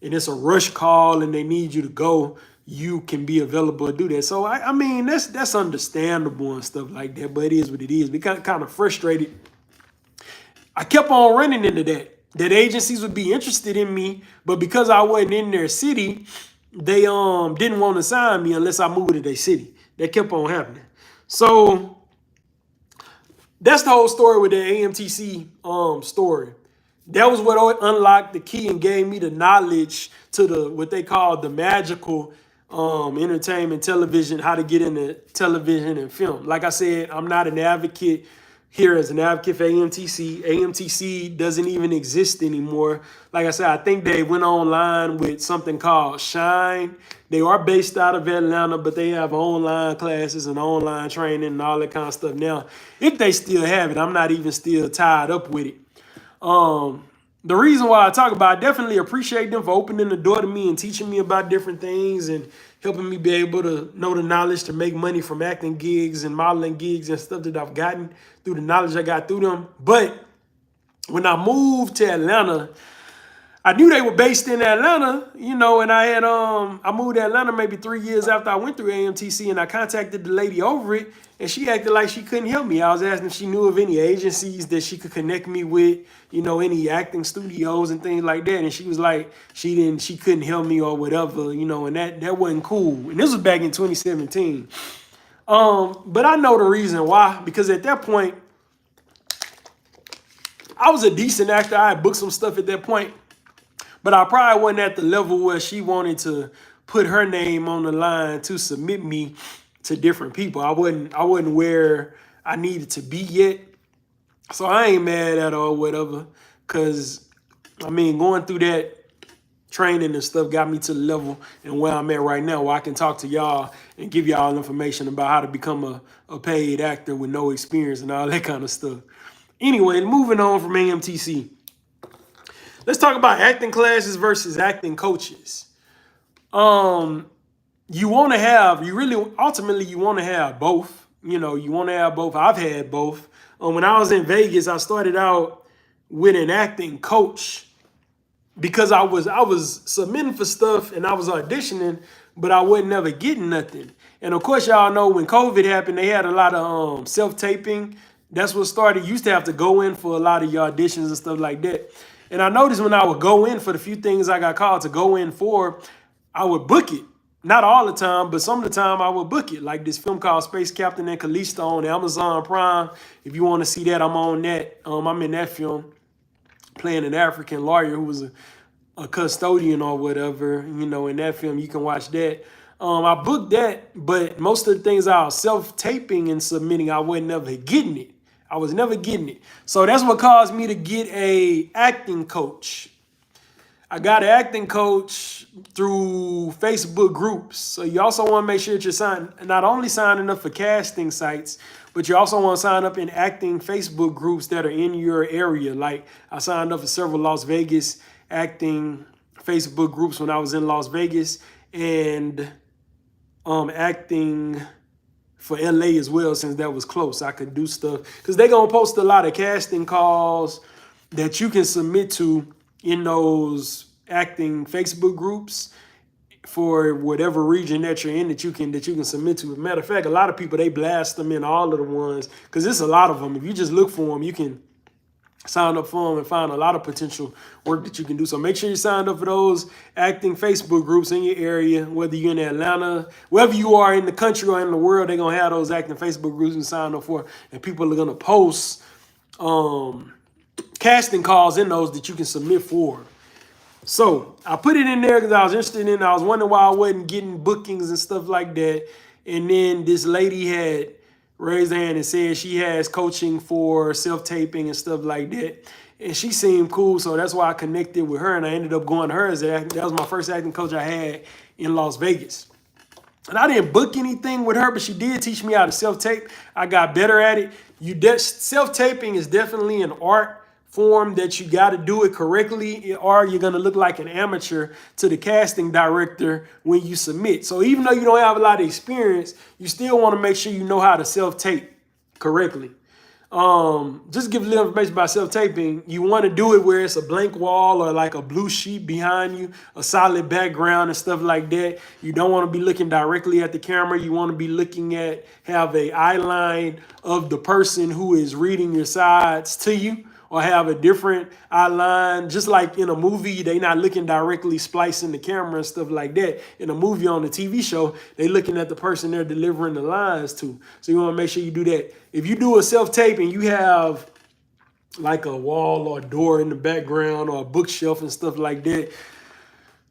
S1: and it's a rush call and they need you to go, you can be available to do that. So I mean, that's understandable and stuff like that, but it is what it is. We kind of frustrated. I kept on running into that agencies would be interested in me, but because I wasn't in their city, they didn't want to sign me unless I moved to their city. That kept on happening. So that's the whole story with the AMTC story. That was what unlocked the key and gave me the knowledge to what they call the magical entertainment television, how to get into television and film. Like I said, I'm not an advocate here as an advocate for AMTC. AMTC doesn't even exist anymore. Like I said, I think they went online with something called Shine. They are based out of Atlanta, but they have online classes and online training and all that kind of stuff now. If they still have it, I'm not even still tied up with it. The reason why I talk about it, I definitely appreciate them for opening the door to me and teaching me about different things and helping me be able to know the knowledge to make money from acting gigs and modeling gigs and stuff that I've gotten through the knowledge I got through them. But when I moved to Atlanta, I knew they were based in Atlanta, you know, and I moved to Atlanta maybe 3 years after I went through AMTC, and I contacted the lady over it, and she acted like she couldn't help me. I was asking if she knew of any agencies that she could connect me with, you know, any acting studios and things like that. And she was like, she couldn't help me or whatever, you know, and that wasn't cool. And this was back in 2017. But I know the reason why, because at that point, I was a decent actor. I had booked some stuff at that point. But I probably wasn't at the level where she wanted to put her name on the line to submit me to different people. I wasn't where I needed to be yet. So I ain't mad at her or whatever. Cause I mean, going through that training and stuff got me to the level and where I'm at right now, where I can talk to y'all and give y'all information about how to become a paid actor with no experience and all that kind of stuff. Anyway, moving on from AMTC. Let's talk about acting classes versus acting coaches. You want to have, ultimately you want to have both. You know, you want to have both. I've had both. When I was in Vegas, I started out with an acting coach because I was submitting for stuff and I was auditioning, but I wasn't never getting nothing. And of course, y'all know when COVID happened, they had a lot of self-taping. That's what started. You used to have to go in for a lot of your auditions and stuff like that. And I noticed when I would go in for the few things I got called to go in for, I would book it. Not all the time, but some of the time I would book it. Like this film called Space Captain and Callisto on Amazon Prime. If you want to see that, I'm on that. I'm in that film playing an African lawyer who was a custodian or whatever. You know, in that film, you can watch that. I booked that, but most of the things I was self-taping and submitting, I wasn't never getting it. I was never getting it. So that's what caused me to get a acting coach. I got an acting coach through Facebook groups. So you also want to make sure that you're not only signing up for casting sites, but you also want to sign up in acting Facebook groups that are in your area. Like I signed up for several Las Vegas acting Facebook groups when I was in Las Vegas, and acting for LA as well, since that was close. I could do stuff because they're going to post a lot of casting calls that you can submit to in those acting Facebook groups for whatever region that you're in that you can submit to. As a matter of fact, a lot of people, they blast them in all of the ones because it's a lot of them. If you just look for them, you can sign up for them and find a lot of potential work that you can do. So make sure you signed up for those acting Facebook groups in your area, whether you're in Atlanta, wherever you are in the country or in the world, they're going to have those acting Facebook groups and sign up for, and people are going to post casting calls in those that you can submit for. So I put it in there because I was interested in it. I was wondering why I wasn't getting bookings and stuff like that. And then this lady had raised her hand and said she has coaching for self-taping and stuff like that. And she seemed cool, so that's why I connected with her, and I ended up going to her as that was my first acting coach I had in Las Vegas. And I didn't book anything with her, but she did teach me how to self-tape. I got better at it. Self-taping is definitely an art form that you got to do it correctly, or you're going to look like an amateur to the casting director when you submit. So even though you don't have a lot of experience, you still want to make sure you know how to self-tape correctly. Just give a little information about self-taping. You want to do it where it's a blank wall or like a blue sheet behind you, a solid background and stuff like that. You don't want to be looking directly at the camera. You want to be looking at, have a eye line of the person who is reading your sides to you, or have a different eye line. Just like in a movie, they not looking directly splicing the camera and stuff like that. In a movie, on the TV show, they looking at the person they're delivering the lines to. So you want to make sure you do that. If you do a self-tape and you have like a wall or a door in the background or a bookshelf and stuff like that,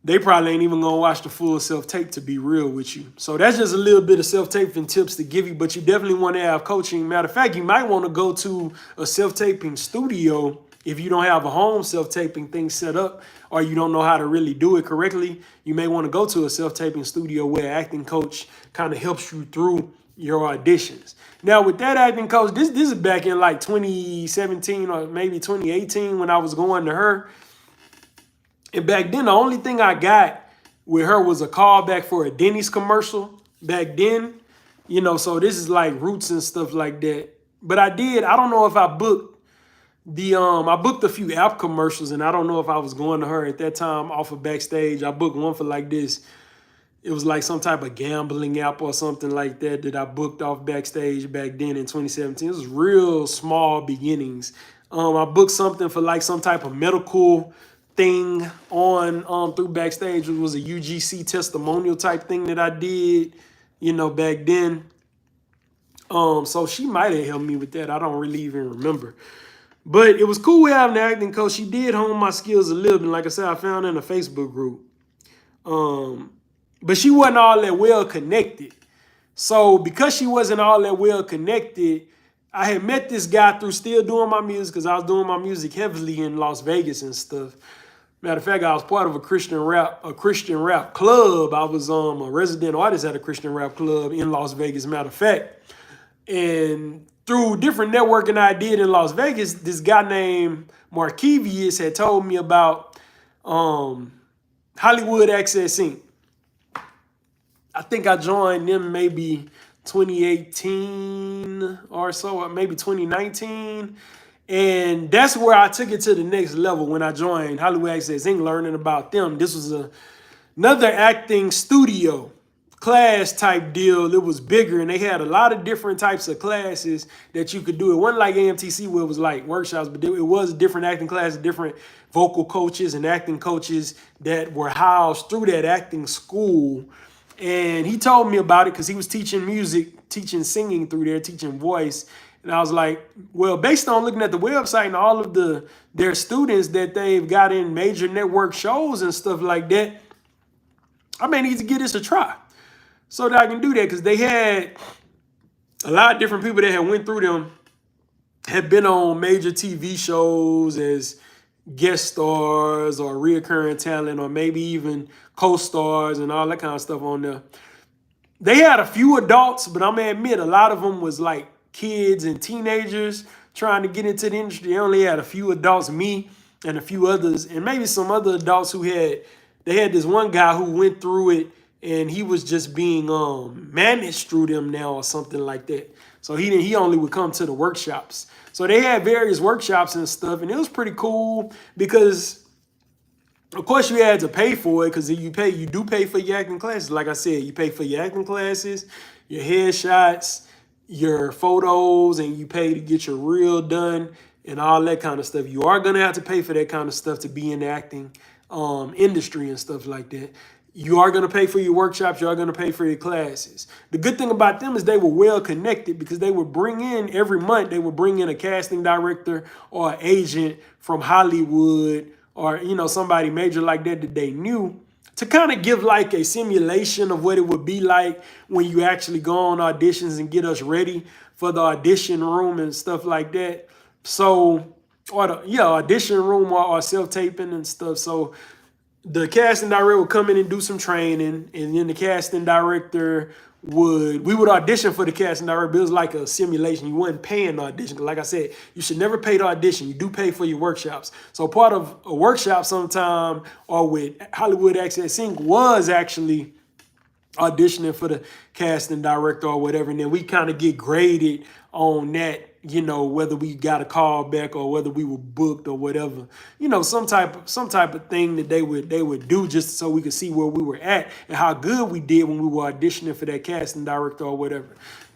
S1: they probably ain't even gonna watch the full self-tape, to be real with you. So that's just a little bit of self-taping tips to give you, but you definitely want to have coaching. Matter of fact, you might want to go to a self-taping studio if you don't have a home self-taping thing set up, or you don't know how to really do it correctly. You may want to go to a self-taping studio where an acting coach kind of helps you through your auditions. Now with that acting coach, this is back in like 2017 or maybe 2018 when I was going to her. And back then, the only thing I got with her was a callback for a Denny's commercial back then. You know, so this is like roots and stuff like that. But I don't know if I booked I booked a few app commercials, and I don't know if I was going to her at that time off of Backstage. I booked one for like this. It was like some type of gambling app or something like that that I booked off Backstage back then in 2017. It was real small beginnings. I booked something for like some type of medical thing on through Backstage. It was a UGC testimonial type thing that I did, back then. So she might have helped me with that. I don't really even remember. But it was cool having an acting coach. She did hone my skills a little bit. Like I said, I found her in a Facebook group. But she wasn't all that well connected. So because she wasn't all that well connected, I had met this guy through still doing my music, because I was doing my music heavily in Las Vegas and stuff. Matter of fact, I was part of a Christian rap club. I was a resident artist at a Christian rap club in Las Vegas, matter of fact. And through different networking I did in Las Vegas, this guy named Markevius had told me about Hollywood Access Inc. I think I joined them maybe 2018 or so, or maybe 2019. And that's where I took it to the next level when I joined Hollywood Access Inc., learning about them. This was another acting studio class type deal. It was bigger, and they had a lot of different types of classes that you could do. It wasn't like AMTC where it was like workshops, but it was different acting classes, different vocal coaches and acting coaches that were housed through that acting school. And he told me about it because he was teaching music, teaching singing through there, teaching voice. And I was like, well, based on looking at the website and all of their students that they've got in major network shows and stuff like that, I may need to give this a try so that I can do that, because they had a lot of different people that had went through them, had been on major TV shows as guest stars or reoccurring talent, or maybe even co-stars and all that kind of stuff on there. They had a few adults, but I'm gonna admit a lot of them was like kids and teenagers trying to get into the industry. They only had a few adults, me and a few others, and maybe some other adults they had this one guy who went through it, and he was just being managed through them now or something like that. So he only would come to the workshops. So they had various workshops and stuff, and it was pretty cool because, of course, you had to pay for it, because you do pay for your acting classes. Like I said, you pay for your acting classes, your headshots, your photos, and you pay to get your reel done and all that kind of stuff. You are going to have to pay for that kind of stuff to be in the acting industry and stuff like that. You are going to pay for your workshops. You are going to pay for your classes. The good thing about them is they were well connected, because they would bring in every month, they would bring in a casting director or an agent from Hollywood, or, somebody major like that they knew, to kind of give like a simulation of what it would be like when you actually go on auditions and get us ready for the audition room and stuff like that. So, audition room or self-taping and stuff. So the casting director would come in and do some training, and then the casting director we would audition for the casting director, but it was like a simulation. You wasn't paying to audition. Like I said, you should never pay to audition. You do pay for your workshops. So part of a workshop sometime, or with Hollywood Access Inc., was actually auditioning for the casting director or whatever, and then we kind of get graded on that, whether we got a call back or whether we were booked or whatever, some type of thing that they would do just so we could see where we were at and how good we did when we were auditioning for that casting director or whatever.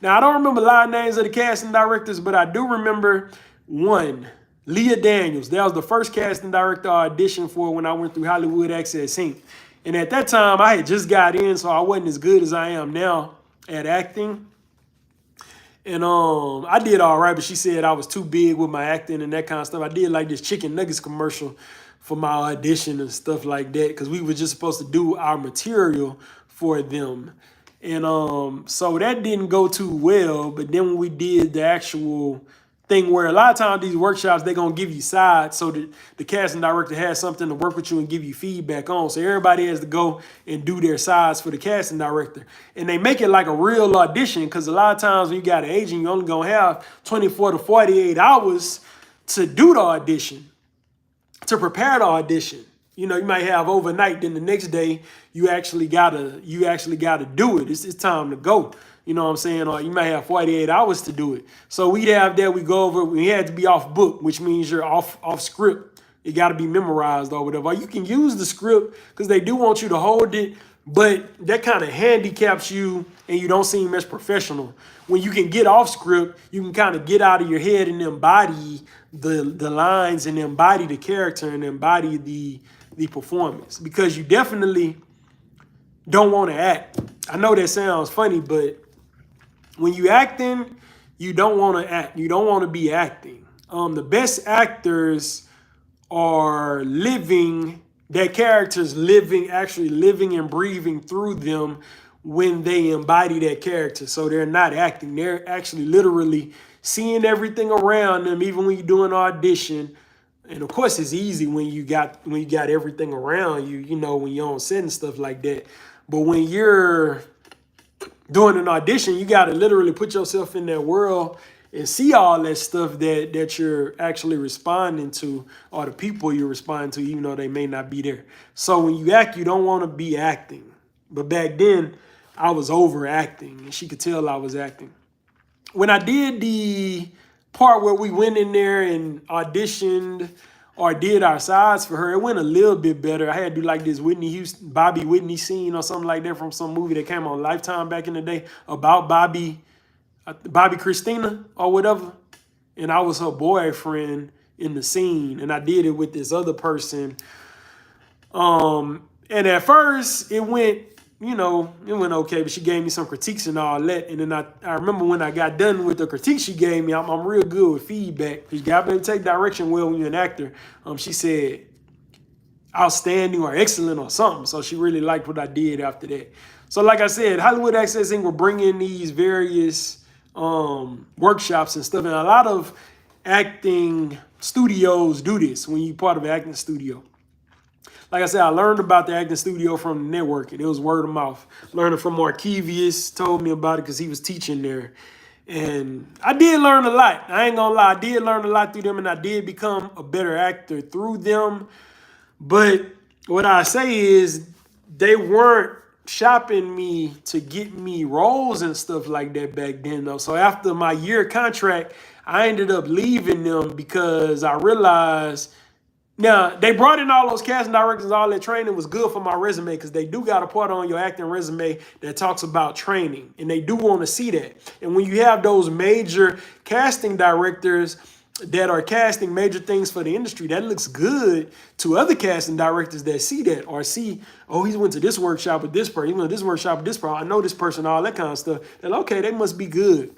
S1: Now, I don't remember a lot of names of the casting directors, but I do remember one, Leah Daniels. That was the first casting director I auditioned for when I went through Hollywood Access Inc. And at that time, I had just got in, so I wasn't as good as I am now at acting. And I did all right, but she said I was too big with my acting and that kind of stuff. I did like this chicken nuggets commercial for my audition and stuff like that, because we were just supposed to do our material for them. And so that didn't go too well. But then when we did the actual thing, where a lot of times these workshops, they're going to give you sides so that the casting director has something to work with you and give you feedback on. So everybody has to go and do their sides for the casting director. And they make it like a real audition, because a lot of times when you got an agent, you're only going to have 24 to 48 hours to do the audition, to prepare the audition. You might have overnight, then the next day you actually gotta do it. It's time to go. You know what I'm saying? Or you might have 48 hours to do it. So we'd have that. We go over. We had to be off book, which means you're off script. It got to be memorized or whatever. Or you can use the script because they do want you to hold it, but that kind of handicaps you and you don't seem as professional. When you can get off script, you can kind of get out of your head and embody the lines and embody the character and embody the performance, because you definitely don't want to act. I know that sounds funny, but when you acting, you don't want to act. You don't want to be acting. The best actors are living, their characters living, actually living and breathing through them when they embody that character. So they're not acting. They're actually literally seeing everything around them, even when you're doing audition. And of course, it's easy when you got everything around you, you know, when you're on set and stuff like that. But when you're doing an audition, you got to literally put yourself in that world and see all that stuff that you're actually responding to, or the people you're responding to, even though they may not be there. So when you act, you don't want to be acting. But back then, I was overacting, and she could tell I was acting. When I did the part where we went in there and auditioned or did our sides for her, it went a little bit better. I had to do like this Bobby Whitney scene or something like that from some movie that came on Lifetime back in the day about Bobby Christina or whatever. And I was her boyfriend in the scene, and I did it with this other person. And at first it went, you know, it went okay, but she gave me some critiques and all that. And then I remember when I got done with the critique she gave me, I'm real good with feedback. You got to take direction well when you're an actor. She said outstanding or excellent or something. So she really liked what I did after that. So like I said, Hollywood Access Inc. will bring in these various workshops and stuff. And a lot of acting studios do this when you're part of an acting studio. Like I said, I learned about the acting studio from the network, and it was word of mouth. Learning from Markevius, told me about it because he was teaching there. And I did learn a lot. I ain't gonna lie, I did learn a lot through them, and I did become a better actor through them. But what I say is they weren't shopping me to get me roles and stuff like that back then, though. So after my year contract, I ended up leaving them because I realized, now, they brought in all those casting directors, all that training was good for my resume because they do got a part on your acting resume that talks about training, and they do want to see that. And when you have those major casting directors that are casting major things for the industry, that looks good to other casting directors that see that or see, oh, he went to this workshop with this person, he went to this workshop with this person, I know this person, all that kind of stuff. Then, okay, they must be good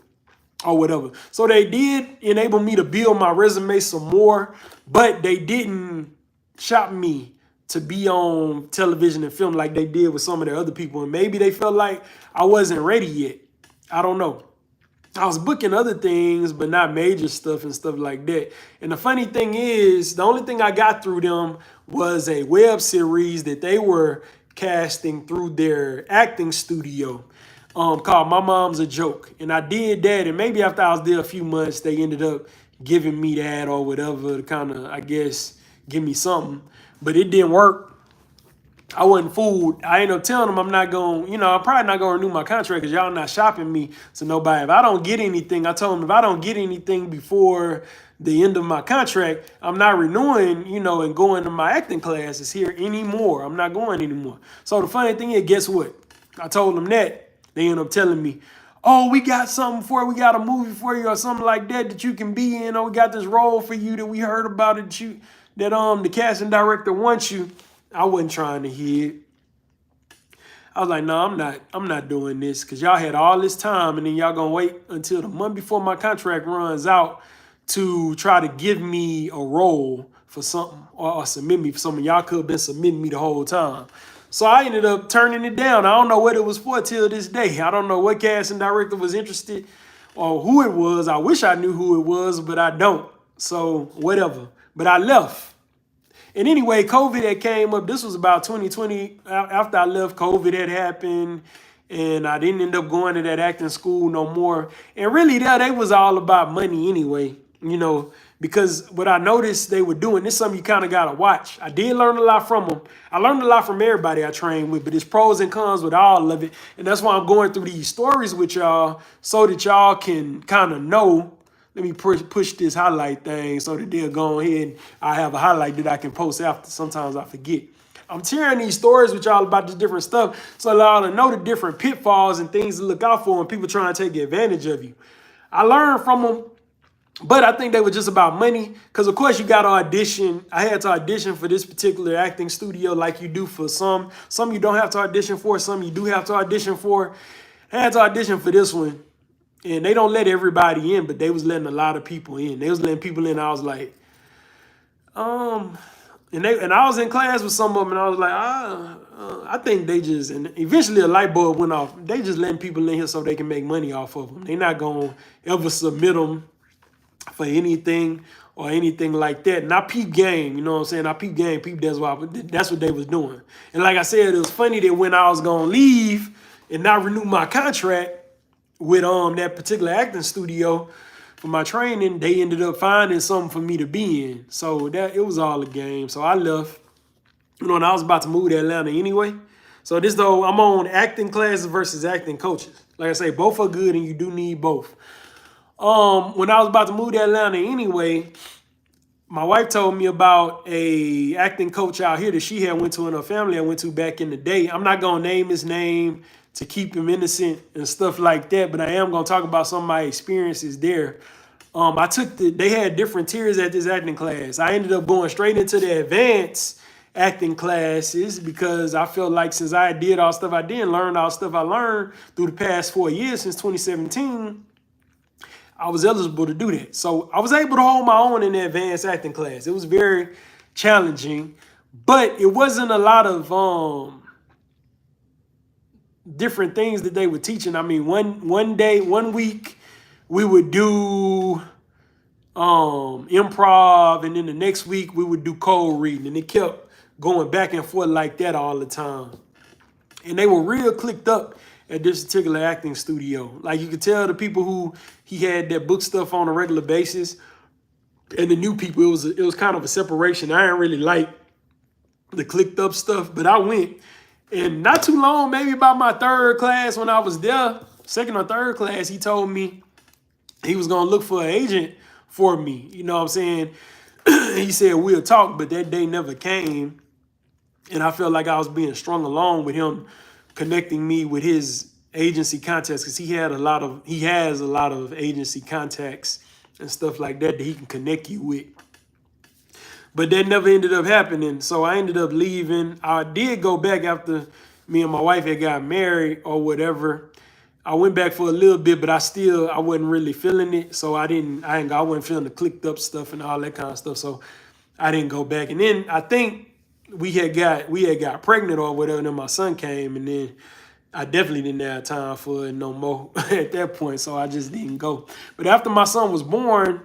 S1: or whatever. So they did enable me to build my resume some more, but they didn't shop me to be on television and film like they did with some of the other people. And maybe they felt like I wasn't ready yet. I don't know. I was booking other things, but not major stuff and stuff like that. And the funny thing is, the only thing I got through them was a web series that they were casting through their acting studio. Called My Mom's a Joke. And I did that, and maybe after I was there a few months, they ended up giving me that or whatever to kind of, I guess, give me something. But it didn't work. I wasn't fooled. I ended up telling them I'm not going, you know, I'm probably not going to renew my contract because y'all not shopping me to nobody. If I don't get anything, I told them if I don't get anything before the end of my contract, I'm not renewing, you know, and going to my acting classes here anymore. I'm not going anymore. So the funny thing is, guess what? I told them that. They end up telling me, oh, we got something for you. We got a movie for you or something like that you can be in. Or we got this role for you that we heard about it, that the casting director wants you. I wasn't trying to hear it. I was like, no, I'm not doing this because y'all had all this time and then y'all gonna wait until the month before my contract runs out to try to give me a role for something or submit me for something. Y'all could have been submitting me the whole time. So I ended up turning it down. I don't know what it was for till this day. I don't know what casting director was interested or who it was. I wish I knew who it was, but I don't. So whatever. But I left. And anyway, COVID had came up. This was about 2020. After I left, COVID had happened. And I didn't end up going to that acting school no more. And really, they was all about money anyway. You know, because what I noticed they were doing, this is something you kind of got to watch. I did learn a lot from them. I learned a lot from everybody I trained with, but there's pros and cons with all of it. And that's why I'm going through these stories with y'all so that y'all can kind of know. Let me push this highlight thing so that they'll go ahead and I have a highlight that I can post after. Sometimes I forget. I'm sharing these stories with y'all about this different stuff so y'all to know the different pitfalls and things to look out for when people trying to take advantage of you. I learned from them, but I think they were just about money because, of course, you got to audition. I had to audition for this particular acting studio like you do for some. Some you don't have to audition for. Some you do have to audition for. I had to audition for this one. And they don't let everybody in, but they was letting a lot of people in. They was letting people in. I was like, and I was in class with some of them, and I was like, I think they just, and eventually a light bulb went off. They just letting people in here so they can make money off of them. They're not going to ever submit them for anything or anything like that. And I peep game, you know what I'm saying? I peep game, that's what they was doing. And like I said, it was funny that when I was going to leave and not renew my contract with that particular acting studio for my training, they ended up finding something for me to be in. So that it was all a game. So I left, and I was about to move to Atlanta anyway. So this though, I'm on acting classes versus acting coaches. Like I say, both are good and you do need both. When I was about to move to Atlanta anyway, my wife told me about a acting coach out here that she had went to in her family. I went to back in the day. I'm not gonna name his name to keep him innocent and stuff like that, but I am gonna talk about some of my experiences there. They had different tiers at this acting class. I ended up going straight into the advanced acting classes because I felt like since I did all stuff I did and learned all stuff I learned through the past 4 years since 2017, I was eligible to do that. So I was able to hold my own in the advanced acting class. It was very challenging, but it wasn't a lot of different things that they were teaching. I mean, one week we would do improv, and then the next week we would do cold reading, and it kept going back and forth like that all the time. And they were real clicked up at this particular acting studio. Like you could tell the people who he had that book stuff on a regular basis, and the new people, it was kind of a separation. I didn't really like the clicked up stuff, but I went. And not too long, maybe about my third class when I was there, second or third class, he told me he was going to look for an agent for me. You know what I'm saying? He said, we'll talk, but that day never came. And I felt like I was being strung along with him connecting me with his agency contacts because he has a lot of agency contacts and stuff like that he can connect you with. But that never ended up happening. So I ended up leaving. I did go back after me and my wife had got married or whatever. I went back for a little bit, but I wasn't really feeling it. So I wasn't feeling the clicked up stuff and all that kind of stuff. So I didn't go back. And then I think we had got pregnant or whatever, and then my son came, and then I definitely didn't have time for it no more at that point. So I just didn't go. But after my son was born,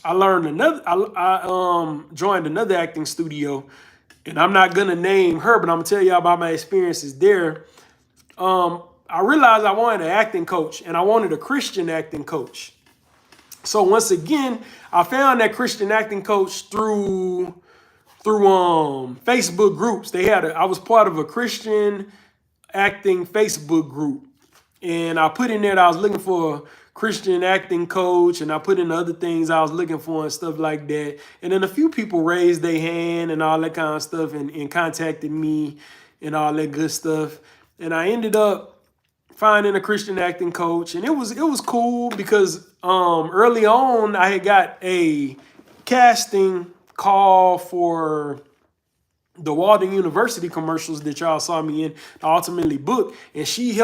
S1: I learned I joined another acting studio, and I'm not gonna name her, but I'm gonna tell y'all about my experiences there. I realized I wanted an acting coach, and I wanted a Christian acting coach. So once again, I found that Christian acting coach through Facebook groups. I was part of a Christian acting Facebook group, and I put in there that I was looking for a Christian acting coach, and I put in other things I was looking for and stuff like that. And then a few people raised their hand and all that kind of stuff and contacted me and all that good stuff. And I ended up finding a Christian acting coach, and it was cool because early on I had got a casting call for the Walden University commercials that y'all saw me in, ultimately booked, and she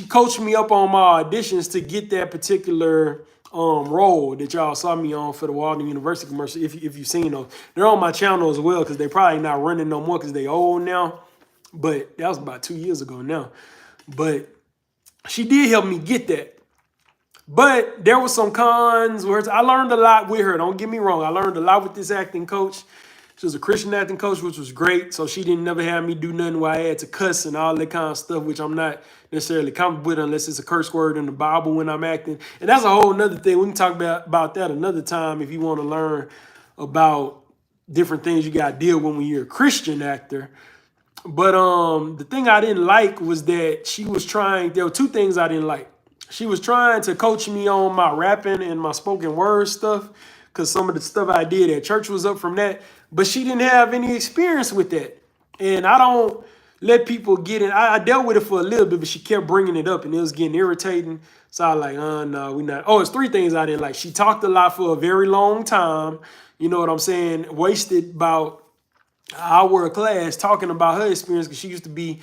S1: coached me up on my auditions to get that particular role that y'all saw me on for the Walden University commercial. If you've seen those, they're on my channel as well because they probably not running no more because they old now. But that was about 2 years ago now. But she did help me get that. But there were some cons where I learned a lot with her. Don't get me wrong. I learned a lot with this acting coach. She was a Christian acting coach, which was great. So she didn't never have me do nothing where I had to cuss and all that kind of stuff, which I'm not necessarily comfortable with unless it's a curse word in the Bible when I'm acting. And that's a whole nother thing. We can talk about that another time if you want to learn about different things you got to deal with when you're a Christian actor. But the thing I didn't like was that she was trying, there were two things I didn't like. She was trying to coach me on my rapping and my spoken word stuff because some of the stuff I did at church was up from that. But she didn't have any experience with that. And I don't let people get in. I dealt with it for a little bit, but she kept bringing it up and it was getting irritating. So I was like, no, we not. Oh, it's three things I didn't like. She talked a lot for a very long time. You know what I'm saying? Wasted about an hour of class talking about her experience because she used to be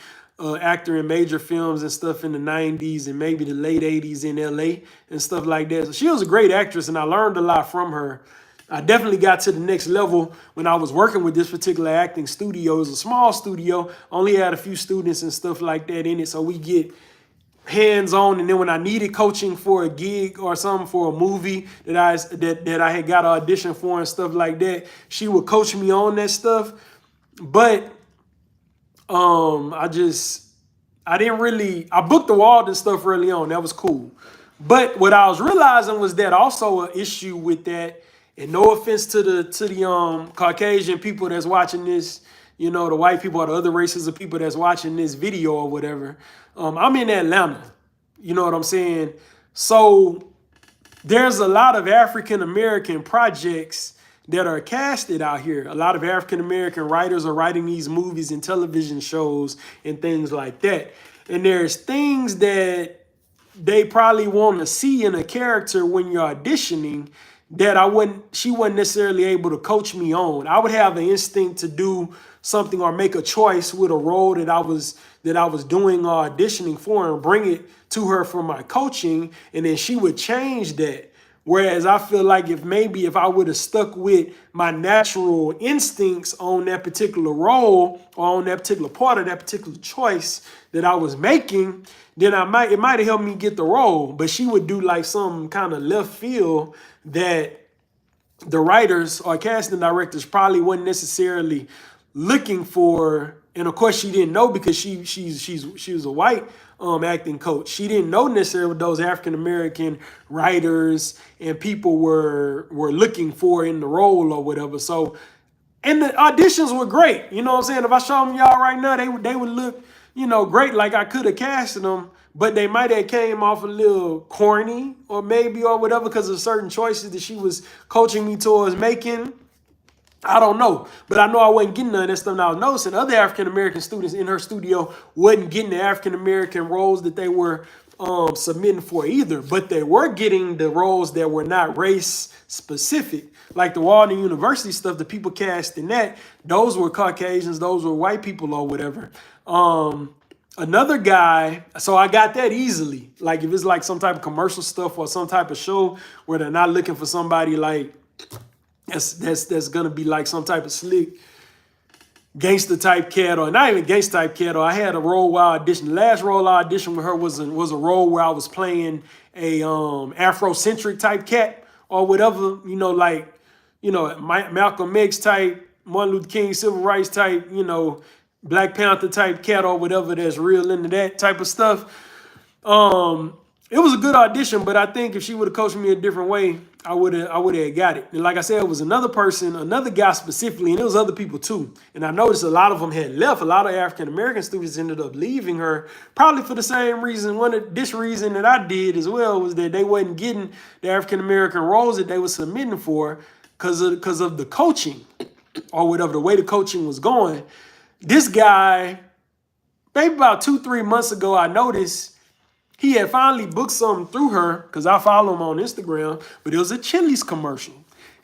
S1: actor in major films and stuff in the 90s and maybe the late 80s in LA and stuff like that. So she was a great actress and I learned a lot from her. I definitely got to the next level when I was working with this particular acting studio. It was a small studio, only had a few students and stuff like that in it. So we get hands-on, and then when I needed coaching for a gig or something for a movie that I had got an audition for and stuff like that, she would coach me on that stuff. But I booked the Walden stuff early on. That was cool. But what I was realizing was that also an issue with that, and no offense to the Caucasian people that's watching this, you know, the white people or the other races of people that's watching this video or whatever. I'm in Atlanta. You know what I'm saying? So there's a lot of African-American projects that are casted out here. A lot of African-American writers are writing these movies and television shows and things like that. And there's things that they probably want to see in a character when you're auditioning that she wasn't necessarily able to coach me on. I would have an instinct to do something or make a choice with a role that I was doing auditioning for and bring it to her for my coaching, and then she would change that. Whereas I feel like if I would have stuck with my natural instincts on that particular role or on that particular part of that particular choice that I was making, then it might have helped me get the role. But she would do like some kind of left field that the writers or casting directors probably wasn't necessarily looking for. And of course she didn't know because she was a white acting coach. She didn't know necessarily what those African-American writers and people were looking for in the role or whatever. So, and the auditions were great. You know what I'm saying? If I show them y'all right now, they would look, you know, great. Like I could have casted them, but they might have came off a little corny or whatever because of certain choices that she was coaching me towards making. I don't know, but I know I wasn't getting none of that stuff. And I was noticing other African-American students in her studio wasn't getting the African-American roles that they were submitting for either, but they were getting the roles that were not race specific. Like the Walden University stuff, the people cast in that, those were Caucasians, those were white people or whatever. Another guy, so I got that easily. Like if it's like some type of commercial stuff or some type of show where they're not looking for somebody like that's gonna be like some type of slick gangster type cat, or not even gangster type cat. Or I had a role where I auditioned. The last role I auditioned with her was a role where I was playing a Afrocentric type cat or whatever. You know, like, you know, Malcolm X type, Martin Luther King civil rights type, you know, Black Panther type cat or whatever that's real into that type of stuff. It was a good audition, but I think if she would have coached me a different way, I would have got it. And like I said, it was another guy specifically, and it was other people too. And I noticed a lot of them had left. A lot of African-American students ended up leaving her, probably for the same reason. This reason that I did as well was that they wasn't getting the African-American roles that they were submitting for because of the coaching or whatever, the way the coaching was going. This guy, maybe about 2-3 months ago, I noticed he had finally booked something through her because I follow him on Instagram, but it was a Chili's commercial.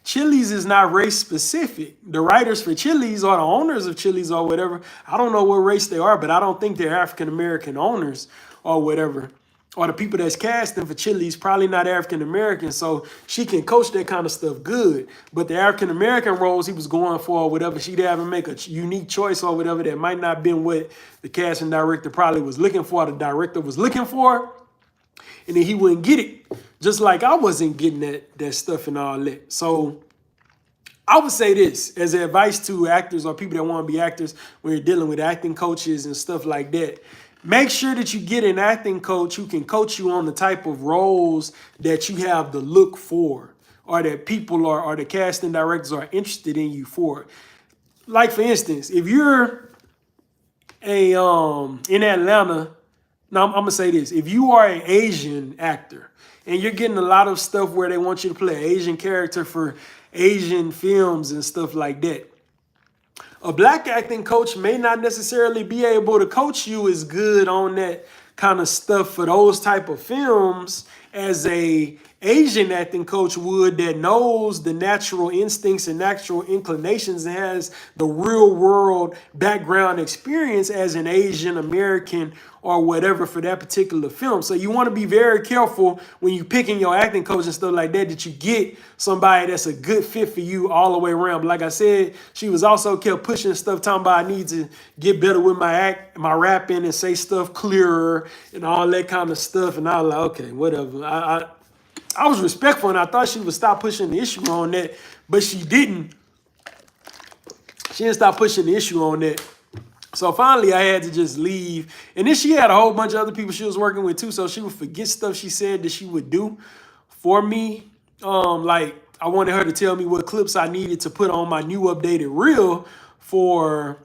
S1: Chili's is not race specific. The writers for Chili's or the owners of Chili's or whatever, I don't know what race they are, but I don't think they're African-American owners or whatever. Or the people that's casting for Chili's probably not African-American, so she can coach that kind of stuff good. But the African-American roles he was going for or whatever, she'd have to make a unique choice or whatever that might not have been what the casting director probably was looking for, the director was looking for, and then he wouldn't get it. Just like I wasn't getting that stuff and all that. So I would say this as advice to actors or people that want to be actors when you're dealing with acting coaches and stuff like that. Make sure that you get an acting coach who can coach you on the type of roles that you have to look for, or that people are, or the casting directors are interested in you for. Like for instance, if you're a in Atlanta, now I'm gonna say this: if you are an Asian actor and you're getting a lot of stuff where they want you to play an Asian character for Asian films and stuff like that, a black acting coach may not necessarily be able to coach you as good on that kind of stuff for those type of films as a Asian acting coach would, that knows the natural instincts and natural inclinations and has the real world background experience as an Asian American or whatever for that particular film. So you want to be very careful when you picking your acting coach and stuff like that, that you get somebody that's a good fit for you all the way around. But like I said, she was also kept pushing stuff, talking about I need to get better with my rapping and say stuff clearer and all that kind of stuff. And I was like, okay, whatever. I was respectful, and I thought she would stop pushing the issue on that, but she didn't. She didn't stop pushing the issue on that. So finally, I had to just leave. And then she had a whole bunch of other people she was working with too, so she would forget stuff she said that she would do for me. Like I wanted her to tell me what clips I needed to put on my new updated reel for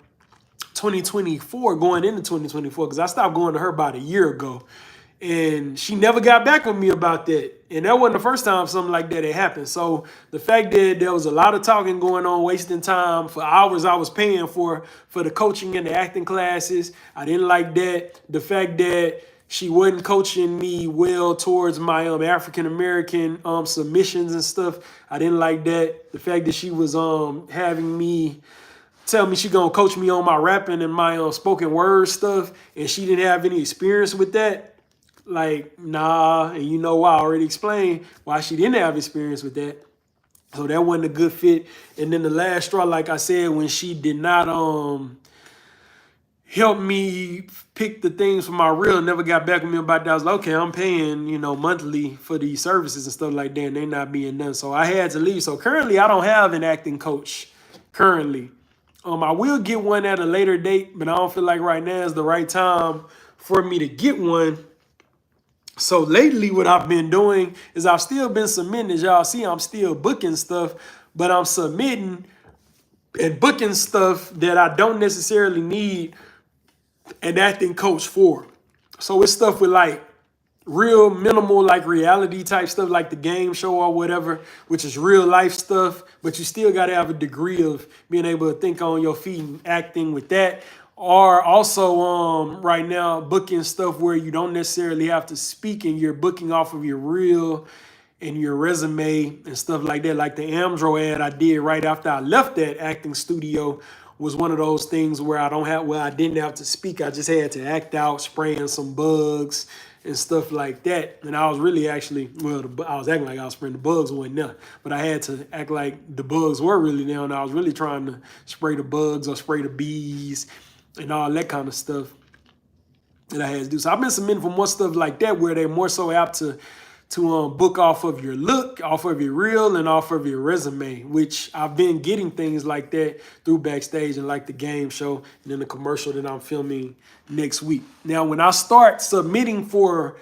S1: 2024, going into 2024, because I stopped going to her about a year ago. And she never got back with me about that. And that wasn't the first time something like that had happened. So the fact that there was a lot of talking going on, wasting time for hours I was paying for the coaching and the acting classes, I didn't like that. The fact that she wasn't coaching me well towards my African-American submissions and stuff, I didn't like that. The fact that she was having me tell me she gonna coach me on my rapping and my spoken word stuff, and she didn't have any experience with that. Like, nah, and you know why? I already explained why she didn't have experience with that. So that wasn't a good fit. And then the last straw, like I said, when she did not help me pick the things for my reel, never got back with me about that. I was like, okay, I'm paying, monthly for these services and stuff like that, and they're not being done. So I had to leave. So currently I don't have an acting coach currently. I will get one at a later date, but I don't feel like right now is the right time for me to get one. So lately what I've been doing is I've still been submitting. As y'all see, I'm still booking stuff, but I'm submitting and booking stuff that I don't necessarily need an acting coach for. So it's stuff with like real minimal, like reality type stuff, like the game show or whatever, which is real life stuff, but you still got to have a degree of being able to think on your feet and acting with that. Or also right now booking stuff where you don't necessarily have to speak and you're booking off of your reel and your resume and stuff like that. Like the Amdro ad I did right after I left that acting studio was one of those things where I didn't have to speak. I just had to act out, spraying some bugs and stuff like that. And I was really actually, I was acting like I was spraying the bugs, wasn't there. But I had to act like the bugs were really there, and I was really trying to spray the bugs or spray the bees and all that kind of stuff that I had to do. So I've been submitting for more stuff like that where they're more so apt to book off of your look, off of your reel, and off of your resume, which I've been getting things like that through Backstage and like the game show and then the commercial that I'm filming next week. Now, when I start submitting for